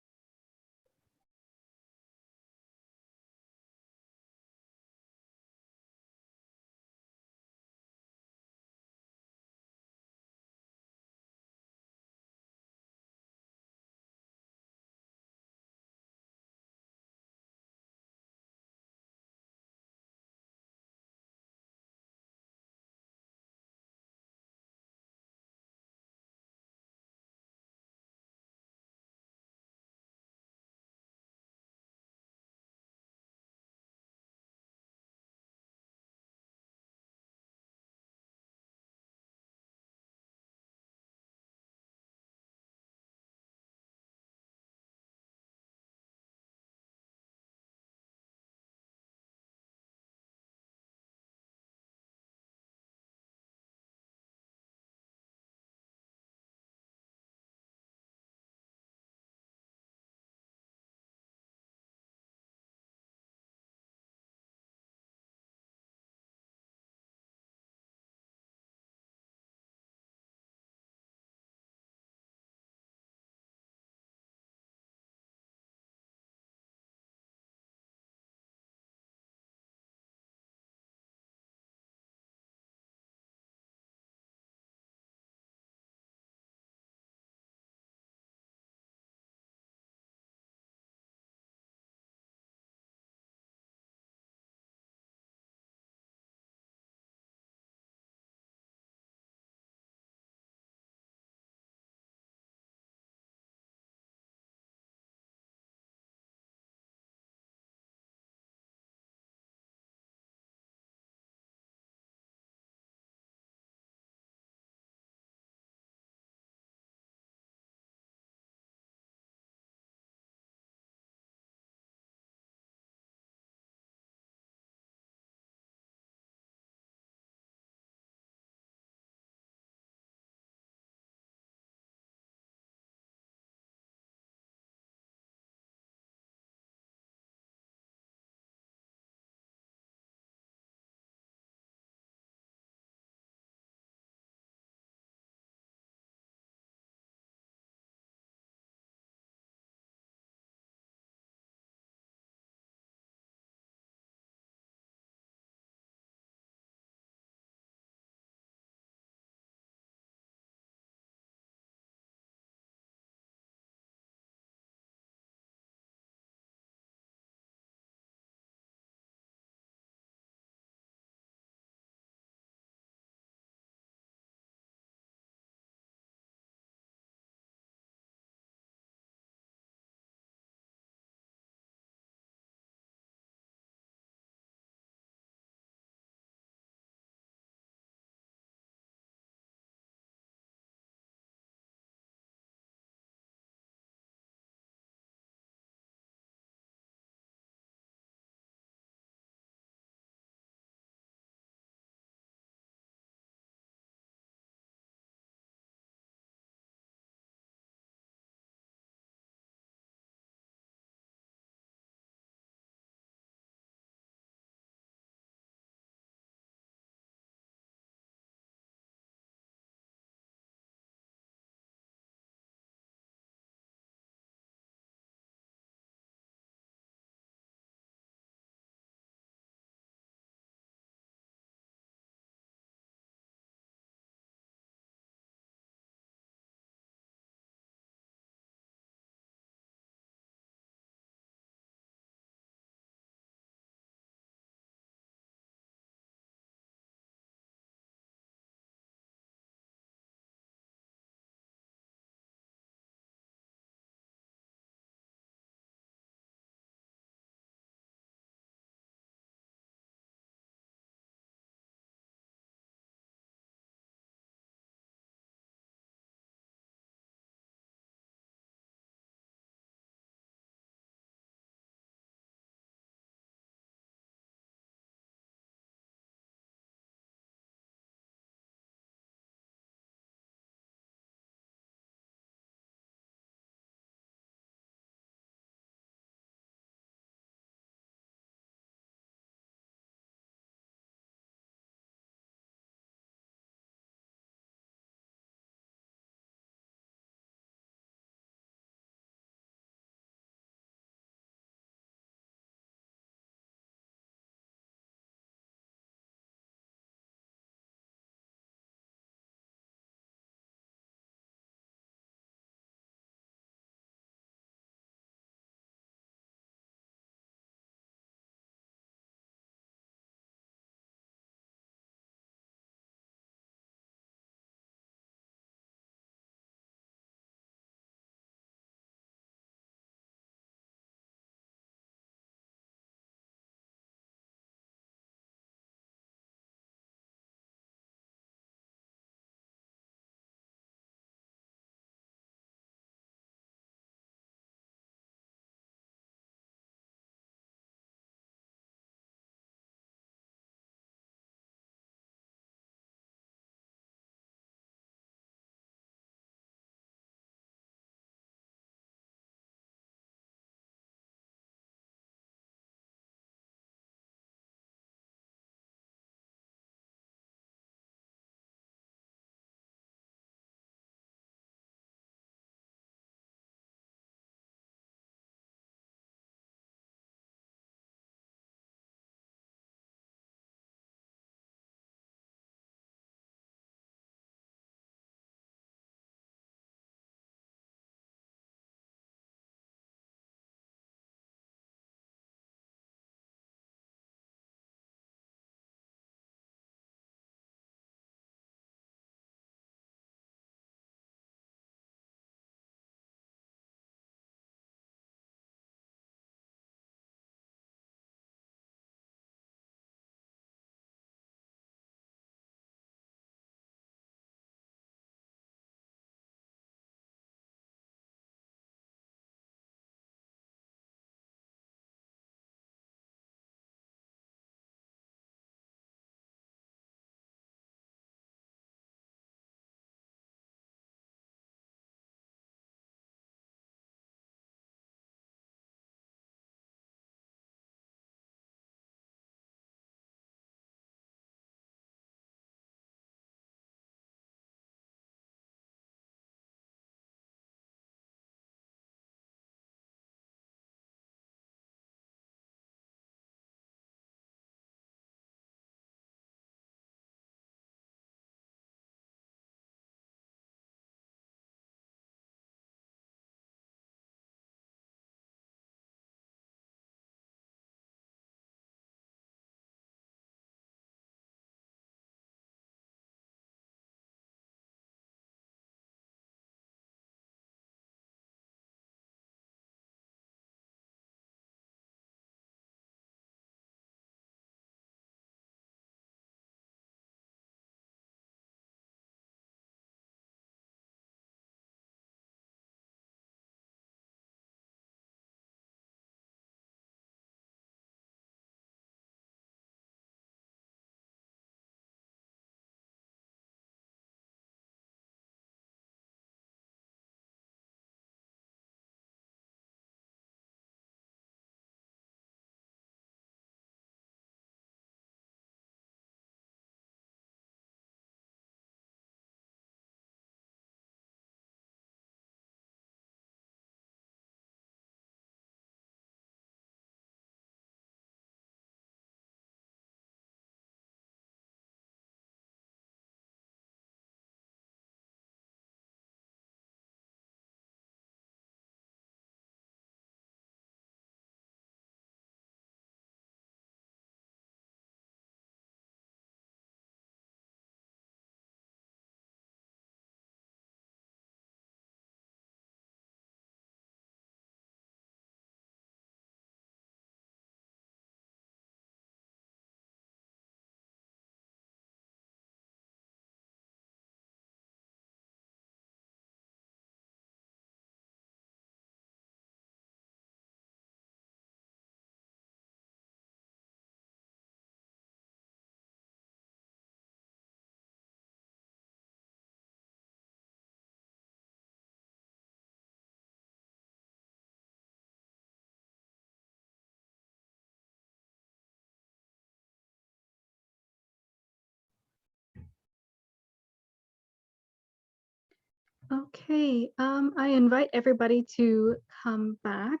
Okay, I invite everybody to come back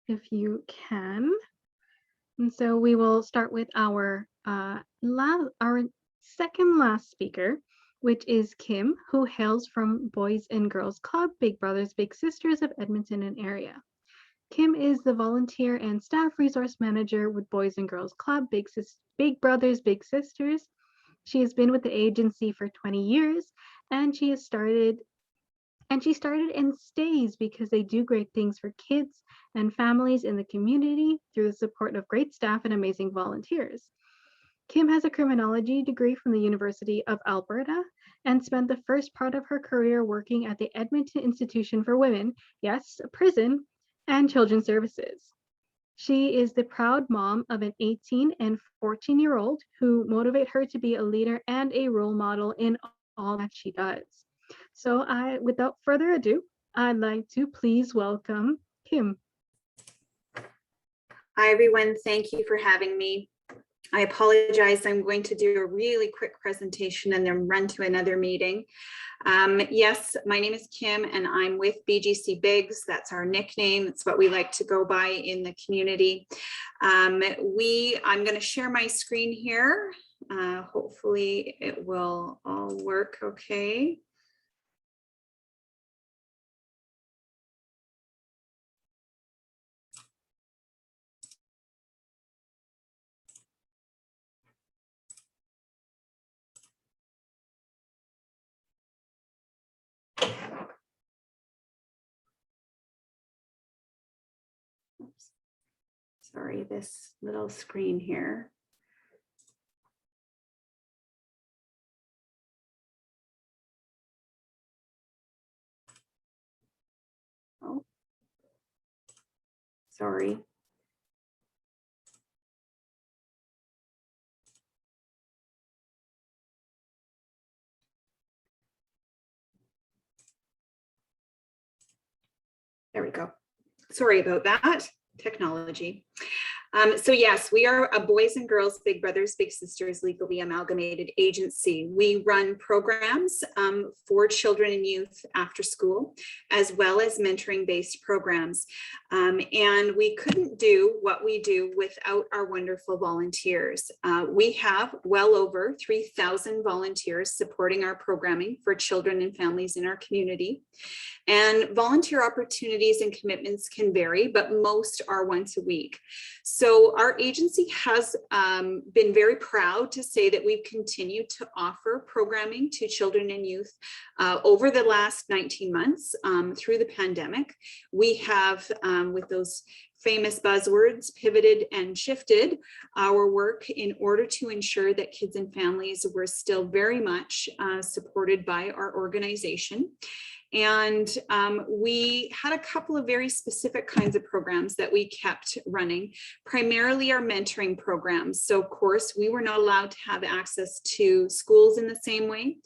if you can. And so we will start with our second last speaker, which is Kim, who hails from Boys and Girls Club, Big Brothers Big Sisters of Edmonton and area. Kim is the volunteer and staff resource manager with Boys and Girls Club, Big Brothers Big Sisters. She has been with the agency for 20 years, and she started and stays because they do great things for kids and families in the community through the support of great staff and amazing volunteers. Kim has a criminology degree from the University of Alberta and spent the first part of her career working at the Edmonton Institution for Women, yes, a prison, and Children's Services. She is the proud mom of an 18 and 14-year-old who motivate her to be a leader and a role model in all that she does. So without further ado, I'd like to please welcome Kim. Hi, everyone. Thank you for having me. I apologize. I'm going to do a really quick presentation and then run to another meeting. Yes, my name is Kim and I'm with BGC Bigs. That's our nickname. It's what we like to go by in the community. I'm going to share my screen here. Hopefully it will all work okay. Sorry, this little screen here. Oh, sorry. There we go. Sorry about that. Technology. So yes, we are a Boys and Girls Big Brothers Big Sisters legally amalgamated agency. We run programs for children and youth after school, as well as mentoring based programs. And we couldn't do what we do without our wonderful volunteers. We have well over 3,000 volunteers supporting our programming for children and families in our community. And volunteer opportunities and commitments can vary, but most are once a week. So our agency has been very proud to say that we've continued to offer programming to children and youth over the last 19 months through the pandemic. We have, with those famous buzzwords, pivoted and shifted our work in order to ensure that kids and families were still very much supported by our organization. And we had a couple of very specific kinds of programs that we kept running, primarily our mentoring programs. So of course, we were not allowed to have access to schools in the same way.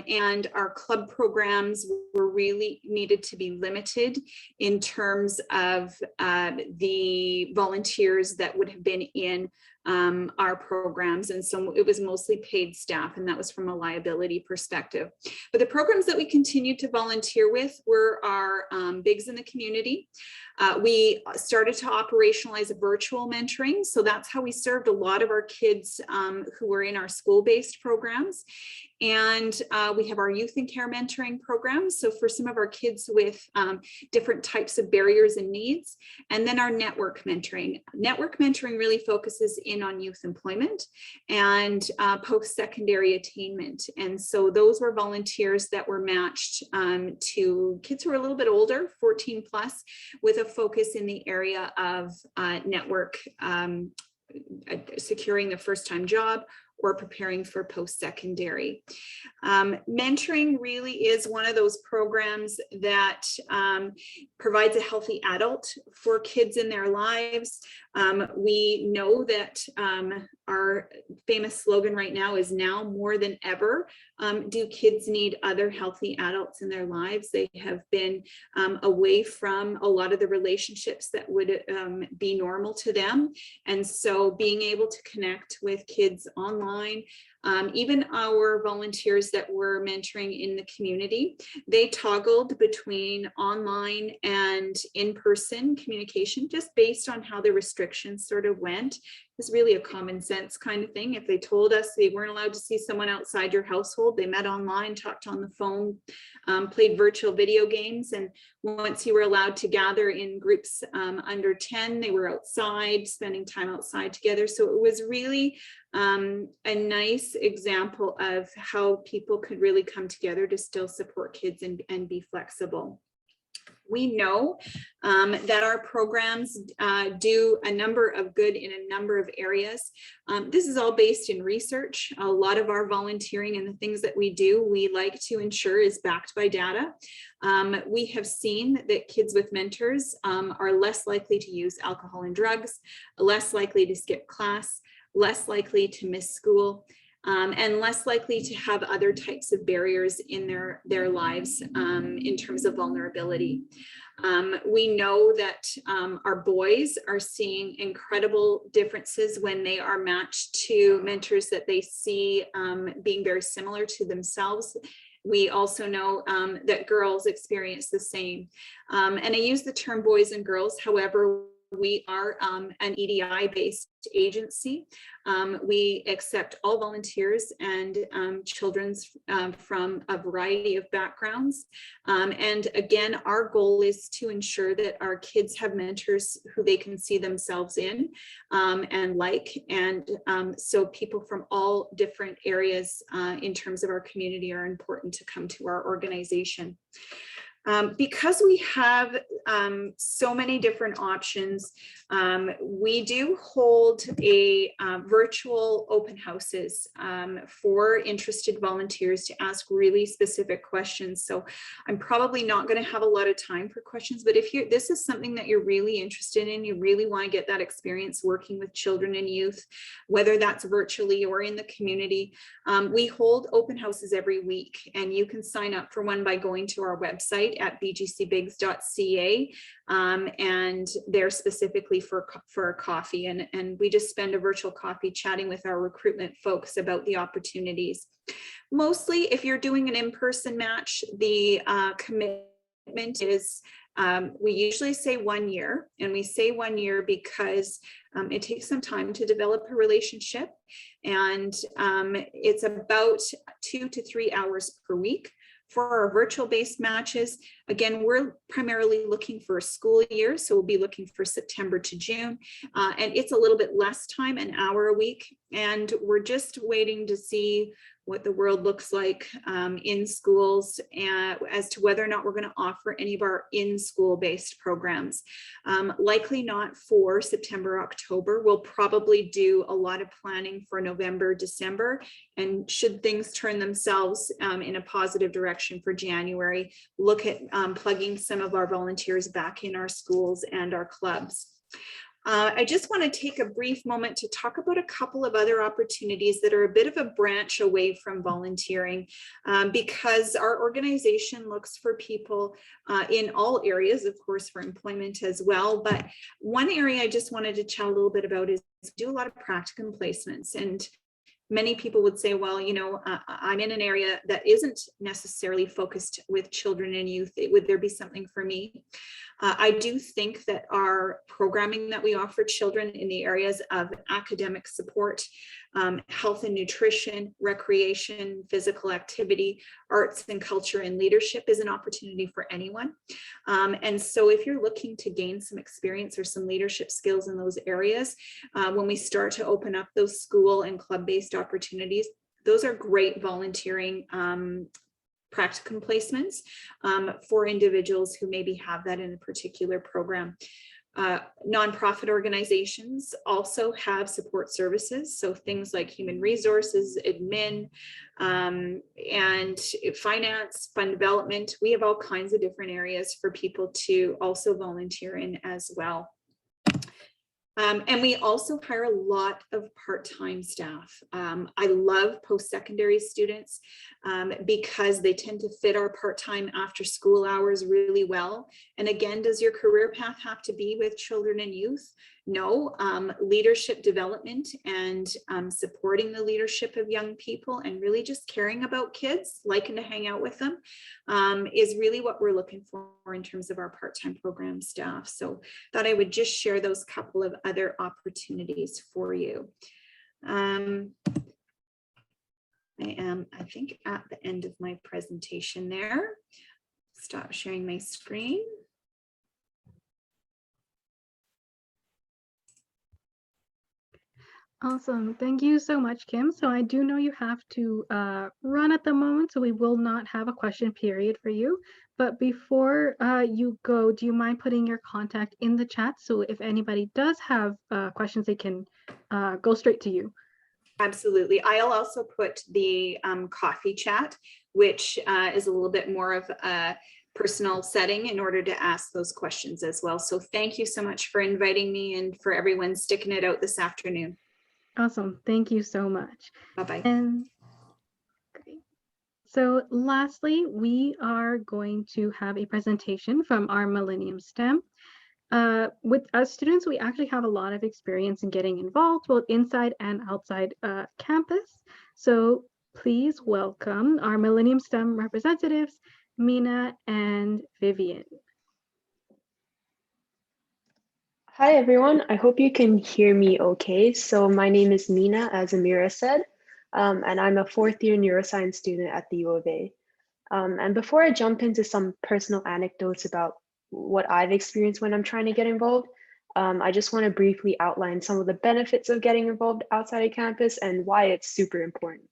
And our club programs were really needed to be limited in terms of the volunteers that would have been in our programs. And so it was mostly paid staff, and that was from a liability perspective. But the programs that we continued to volunteer with were our Bigs in the community. We started to operationalize virtual mentoring. So that's how we served a lot of our kids who were in our school-based programs. And we have our youth and care mentoring programs. So for some of our kids with different types of barriers and needs, and then our network mentoring. Network mentoring really focuses in on youth employment and post-secondary attainment. And so those were volunteers that were matched to kids who are a little bit older, 14 plus, with a focus in the area of network, securing the first-time job or preparing for post-secondary. Mentoring really is one of those programs that provides a healthy adult for kids in their lives. We know that our famous slogan right now is now more than ever, do kids need other healthy adults in their lives? They have been away from a lot of the relationships that would be normal to them. And so being able to connect with kids online Even our volunteers that were mentoring in the community, they toggled between online and in-person communication just based on how the restrictions sort of went. It's really a common sense kind of thing. If they told us they weren't allowed to see someone outside your household, they met online, talked on the phone, played virtual video games. And once you were allowed to gather in groups under 10, they were outside, spending time outside together. So it was really a nice example of how people could really come together to still support kids and be flexible. We know that our programs do a number of good in a number of areas. This is all based in research. A lot of our volunteering and the things that we do, we like to ensure is backed by data. We have seen that kids with mentors are less likely to use alcohol and drugs, less likely to skip class, less likely to miss school, and less likely to have other types of barriers in their lives in terms of vulnerability. We know that our boys are seeing incredible differences when they are matched to mentors that they see being very similar to themselves. We also know that girls experience the same. And I use the term boys and girls, however, we are an EDI-based agency. We accept all volunteers and children from a variety of backgrounds. And again, our goal is to ensure that our kids have mentors who they can see themselves in and like. And so people from all different areas in terms of our community are important to come to our organization. Because we have so many different options, we do hold a virtual open houses for interested volunteers to ask really specific questions. So I'm probably not going to have a lot of time for questions, but if this is something that you're really interested in, you really want to get that experience working with children and youth, whether that's virtually or in the community, we hold open houses every week, and you can sign up for one by going to our website at bgcbigs.ca, and they're specifically for a coffee, and we just spend a virtual coffee chatting with our recruitment folks about the opportunities. Mostly, if you're doing an in-person match, the commitment is we usually say 1 year, and we say 1 year because it takes some time to develop a relationship, and it's about 2 to 3 hours per week. For our virtual-based matches, again, we're primarily looking for a school year, so we'll be looking for September to June, and it's a little bit less time, an hour a week, and we're just waiting to see what the world looks like in schools as to whether or not we're going to offer any of our in-school based programs. Likely not for September, October. We'll probably do a lot of planning for November, December, and should things turn themselves in a positive direction for January, look at plugging some of our volunteers back in our schools and our clubs. I just want to take a brief moment to talk about a couple of other opportunities that are a bit of a branch away from volunteering, because our organization looks for people in all areas, of course, for employment as well. But one area I just wanted to chat a little bit about is do a lot of practicum placements. And many people would say, well, you know, I'm in an area that isn't necessarily focused with children and youth. Would there be something for me? I do think that our programming that we offer children in the areas of academic support, health and nutrition, recreation, physical activity, arts and culture, and leadership is an opportunity for anyone. And so if you're looking to gain some experience or some leadership skills in those areas, when we start to open up those school and club-based opportunities, those are great volunteering practicum placements for individuals who maybe have that in a particular program. Nonprofit organizations also have support services, so things like human resources, admin, and finance, fund development. We have all kinds of different areas for people to also volunteer in as well. And we also hire a lot of part-time staff. I love post-secondary students because they tend to fit our part-time after school hours really well. And again, does your career path have to be with children and youth? no, leadership development and supporting the leadership of young people and really just caring about kids, liking to hang out with them, is really what we're looking for in terms of our part-time program staff. So thought I would just share those couple of other opportunities for you. I am, I think, at the end of my presentation there. Stop sharing my screen. Awesome. Thank you so much, Kim. So I do know you have to run at the moment, so we will not have a question period for you. But before you go, do you mind putting your contact in the chat? So if anybody does have questions, they can go straight to you. Absolutely. I'll also put the coffee chat, which is a little bit more of a personal setting in order to ask those questions as well. So thank you so much for inviting me and for everyone sticking it out this afternoon. Awesome. Thank you so much. Bye-bye. And great. So lastly, we are going to have a presentation from our Millennium STEM. With us students, we actually have a lot of experience in getting involved both inside and outside campus. So please welcome our Millennium STEM representatives, Mina and Vivian. Hi, everyone. I hope you can hear me okay. So my name is Mina, as Amira said, and I'm a fourth-year neuroscience student at the U of A. And before I jump into some personal anecdotes about what I've experienced when I'm trying to get involved, I just want to briefly outline some of the benefits of getting involved outside of campus and why it's super important.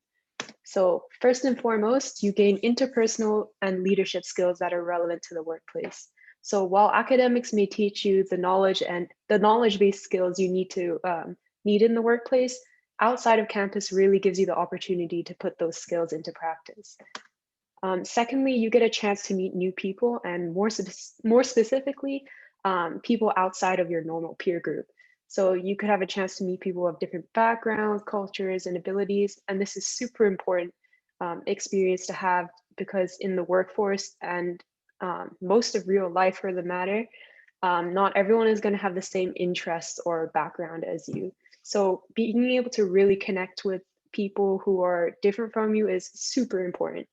So first and foremost, you gain interpersonal and leadership skills that are relevant to the workplace. So while academics may teach you the knowledge and the knowledge-based skills you need in the workplace, outside of campus really gives you the opportunity to put those skills into practice. Secondly, you get a chance to meet new people and more specifically, people outside of your normal peer group. So you could have a chance to meet people of different backgrounds, cultures, and abilities. And this is super important experience to have because in the workforce and most of real life for the matter, not everyone is going to have the same interests or background as you. So being able to really connect with people who are different from you is super important.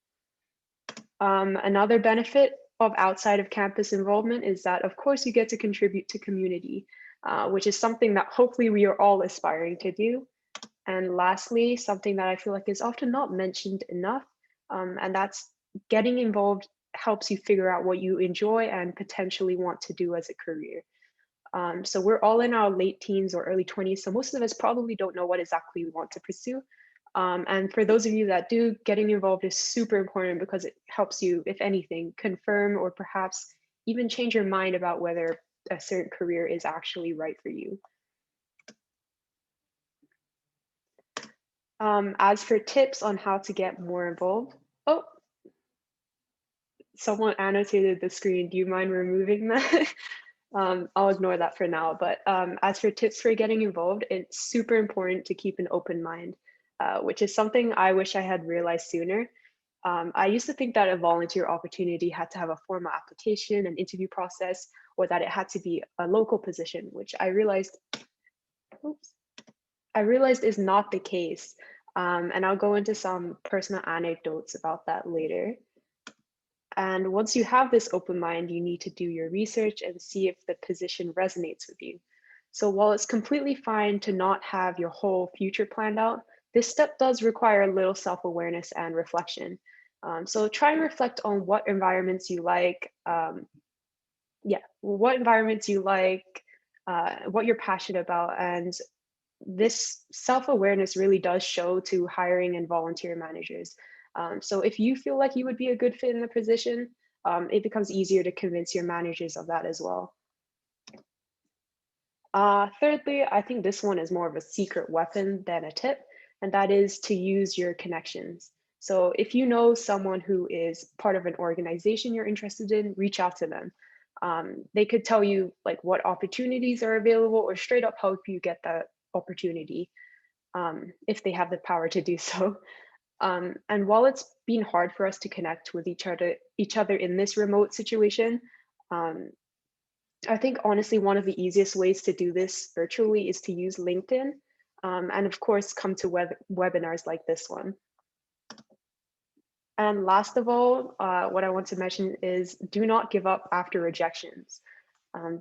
Another benefit of outside of campus involvement is that, of course, you get to contribute to community, which is something that hopefully we are all aspiring to do. And lastly, something that I feel like is often not mentioned enough, and that's getting involved helps you figure out what you enjoy and potentially want to do as a career. So we're all in our late teens or early 20s, so most of us probably don't know what exactly we want to pursue. And for those of you that do, getting involved is super important because it helps you, if anything, confirm or perhaps even change your mind about whether a certain career is actually right for you. As for tips on how to get more involved, oh, someone annotated the screen. Do you mind removing that? I'll ignore that for now. But as for tips for getting involved, it's super important to keep an open mind, which is something I wish I had realized sooner. I used to think that a volunteer opportunity had to have a formal application and interview process, or that it had to be a local position, which I realized is not the case. And I'll go into some personal anecdotes about that later. And once you have this open mind, you need to do your research and see if the position resonates with you. So while it's completely fine to not have your whole future planned out, this step does require a little self-awareness and reflection. So try and reflect on what environments you like, what you're passionate about. And this self-awareness really does show to hiring and volunteer managers. So if you feel like you would be a good fit in the position, it becomes easier to convince your managers of that as well. Thirdly, I think this one is more of a secret weapon than a tip, and that is to use your connections. So if you know someone who is part of an organization you're interested in, reach out to them. They could tell you like what opportunities are available or straight up help you get that opportunity if they have the power to do so. And while it's been hard for us to connect with each other in this remote situation, I think honestly, one of the easiest ways to do this virtually is to use LinkedIn, and of course, come to webinars like this one. And last of all, what I want to mention is do not give up after rejections.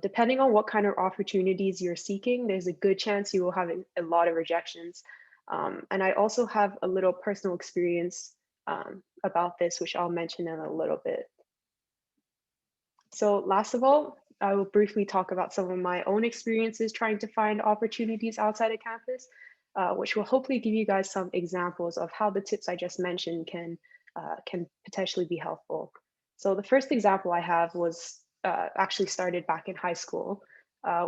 Depending on what kind of opportunities you're seeking, there's a good chance you will have a lot of rejections. And I also have a little personal experience about this, which I'll mention in a little bit. So last of all, I will briefly talk about some of my own experiences trying to find opportunities outside of campus, which will hopefully give you guys some examples of how the tips I just mentioned can potentially be helpful. So the first example I have was actually started back in high school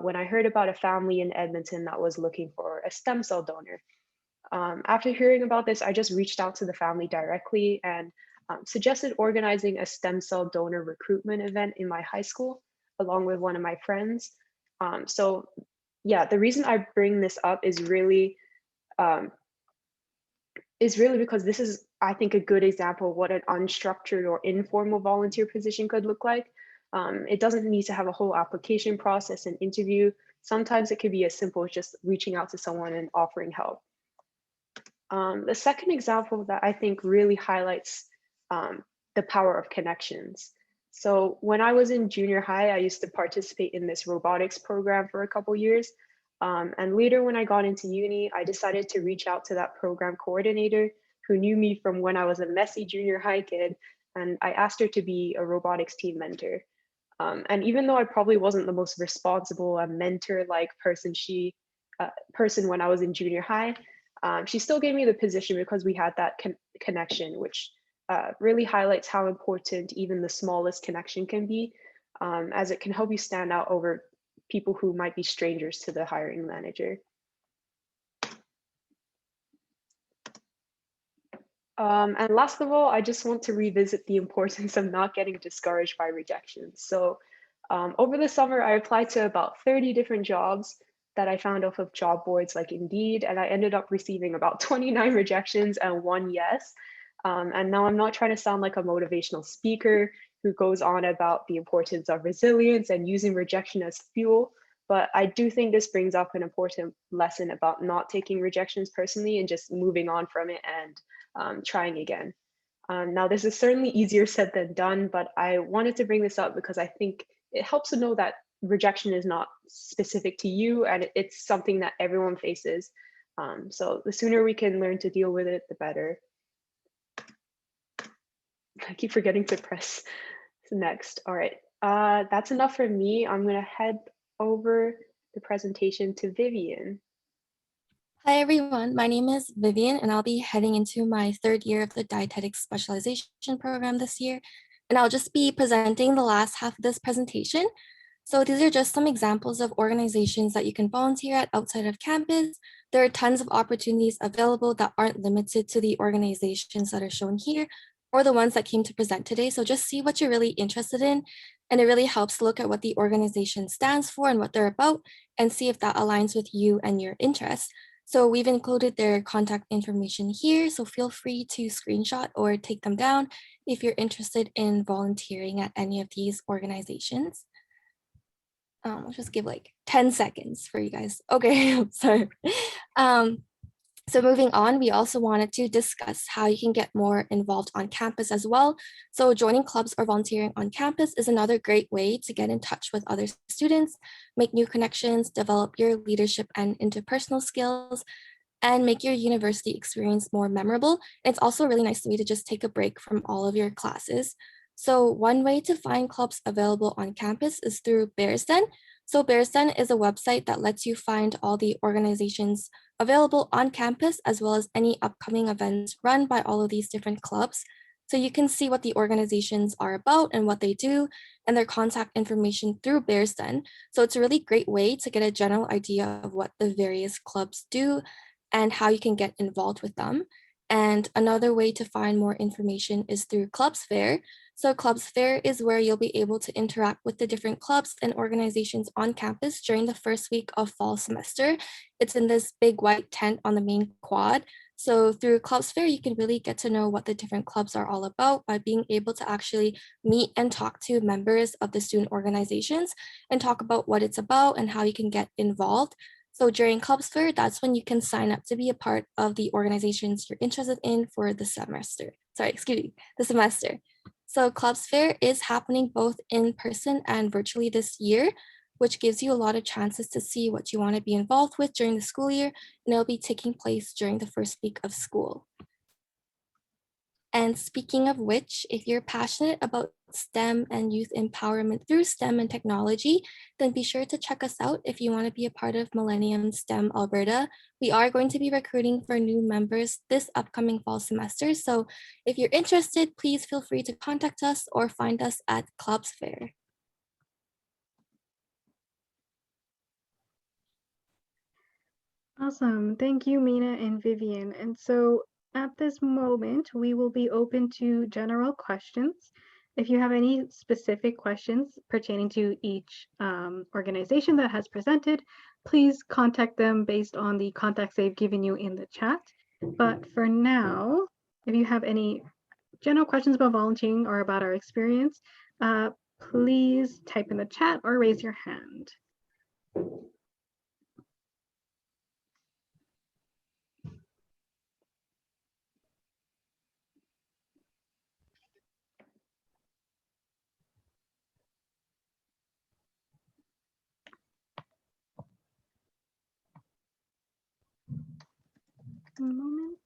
when I heard about a family in Edmonton that was looking for a stem cell donor. After hearing about this, I just reached out to the family directly and suggested organizing a stem cell donor recruitment event in my high school, along with one of my friends. So yeah, the reason I bring this up is really because this is, I think, a good example of what an unstructured or informal volunteer position could look like. It doesn't need to have a whole application process and interview. Sometimes it could be as simple as just reaching out to someone and offering help. The second example that I think really highlights the power of connections. So when I was in junior high, I used to participate in this robotics program for a couple years. And later when I got into uni, I decided to reach out to that program coordinator who knew me from when I was a messy junior high kid. And I asked her to be a robotics team mentor. And even though I probably wasn't the most responsible and mentor-like person when I was in junior high, she still gave me the position because we had that connection, which really highlights how important even the smallest connection can be, as it can help you stand out over people who might be strangers to the hiring manager. And last of all, I just want to revisit the importance of not getting discouraged by rejections. So over the summer, I applied to about 30 different jobs that I found off of job boards like Indeed, and I ended up receiving about 29 rejections and 1 yes. And now I'm not trying to sound like a motivational speaker who goes on about the importance of resilience and using rejection as fuel, but I do think this brings up an important lesson about not taking rejections personally and just moving on from it and trying again. Now, this is certainly easier said than done, but I wanted to bring this up because I think it helps to know that rejection is not specific to you and it's something that everyone faces. So the sooner we can learn to deal with it, the better. I keep forgetting to press next. All right, that's enough for me. I'm gonna head over the presentation to Vivian. Hi everyone, my name is Vivian and I'll be heading into my third year of the dietetics specialization program this year. And I'll just be presenting the last half of this presentation. So these are just some examples of organizations that you can volunteer at outside of campus. There are tons of opportunities available that aren't limited to the organizations that are shown here or the ones that came to present today. So just see what you're really interested in. And it really helps to look at what the organization stands for and what they're about and see if that aligns with you and your interests. So we've included their contact information here, so feel free to screenshot or take them down if you're interested in volunteering at any of these organizations. I'll just give like 10 seconds for you guys. Okay, sorry. So moving on, we also wanted to discuss how you can get more involved on campus as well. So joining clubs or volunteering on campus is another great way to get in touch with other students, make new connections, develop your leadership and interpersonal skills, and make your university experience more memorable. It's also a really nice way to just take a break from all of your classes. So one way to find clubs available on campus is through Bears Den. So Bears Den is a website that lets you find all the organizations available on campus, as well as any upcoming events run by all of these different clubs. So you can see what the organizations are about and what they do and their contact information through Bears Den. So it's a really great way to get a general idea of what the various clubs do and how you can get involved with them. And another way to find more information is through Clubs Fair. So Clubs Fair is where you'll be able to interact with the different clubs and organizations on campus during the first week of fall semester. It's in this big white tent on the main quad. So through Clubs Fair, you can really get to know what the different clubs are all about by being able to actually meet and talk to members of the student organizations and talk about what it's about and how you can get involved. So during Clubs Fair, that's when you can sign up to be a part of the organizations you're interested in for the semester. The semester. So Clubs Fair is happening both in person and virtually this year, which gives you a lot of chances to see what you want to be involved with during the school year, and it'll be taking place during the first week of school. And speaking of which, if you're passionate about STEM and youth empowerment through STEM and technology, then be sure to check us out if you want to be a part of Millennium STEM Alberta. We are going to be recruiting for new members this upcoming fall semester. So if you're interested, please feel free to contact us or find us at Clubs Fair. Awesome. Thank you, Mina and Vivian. And so at this moment, we will be open to general questions. If you have any specific questions pertaining to each organization that has presented, please contact them based on the contacts they've given you in the chat. But for now, if you have any general questions about volunteering or about our experience, please type in the chat or raise your hand. One moment.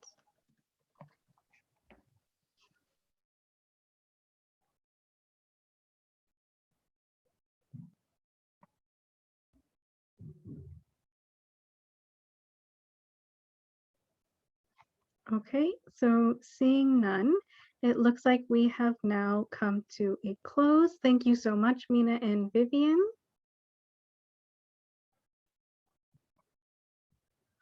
Okay, so seeing none, it looks like we have now come to a close. Thank you so much, Mina and Vivian.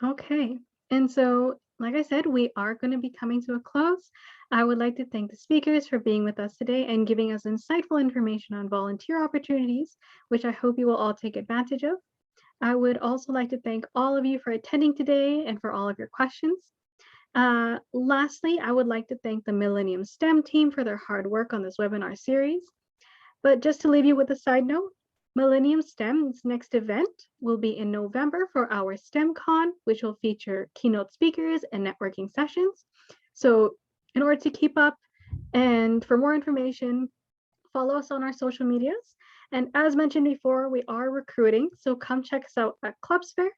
Okay, and so like I said, we are going to be coming to a close. I would like to thank the speakers for being with us today and giving us insightful information on volunteer opportunities, which I hope you will all take advantage of. I would also like to thank all of you for attending today and for all of your questions. Lastly, I would like to thank the Millennium STEM team for their hard work on this webinar series. But just to leave you with a side note, Millennium STEM's next event will be in November for our STEMCon, which will feature keynote speakers and networking sessions. So in order to keep up and for more information, follow us on our social medias. And as mentioned before, we are recruiting, so come check us out at Clubs Fair.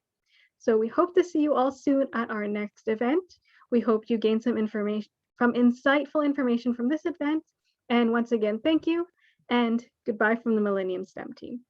So we hope to see you all soon at our next event. We hope you gain some information from insightful information from this event. And once again, thank you and goodbye from the Millennium STEM team.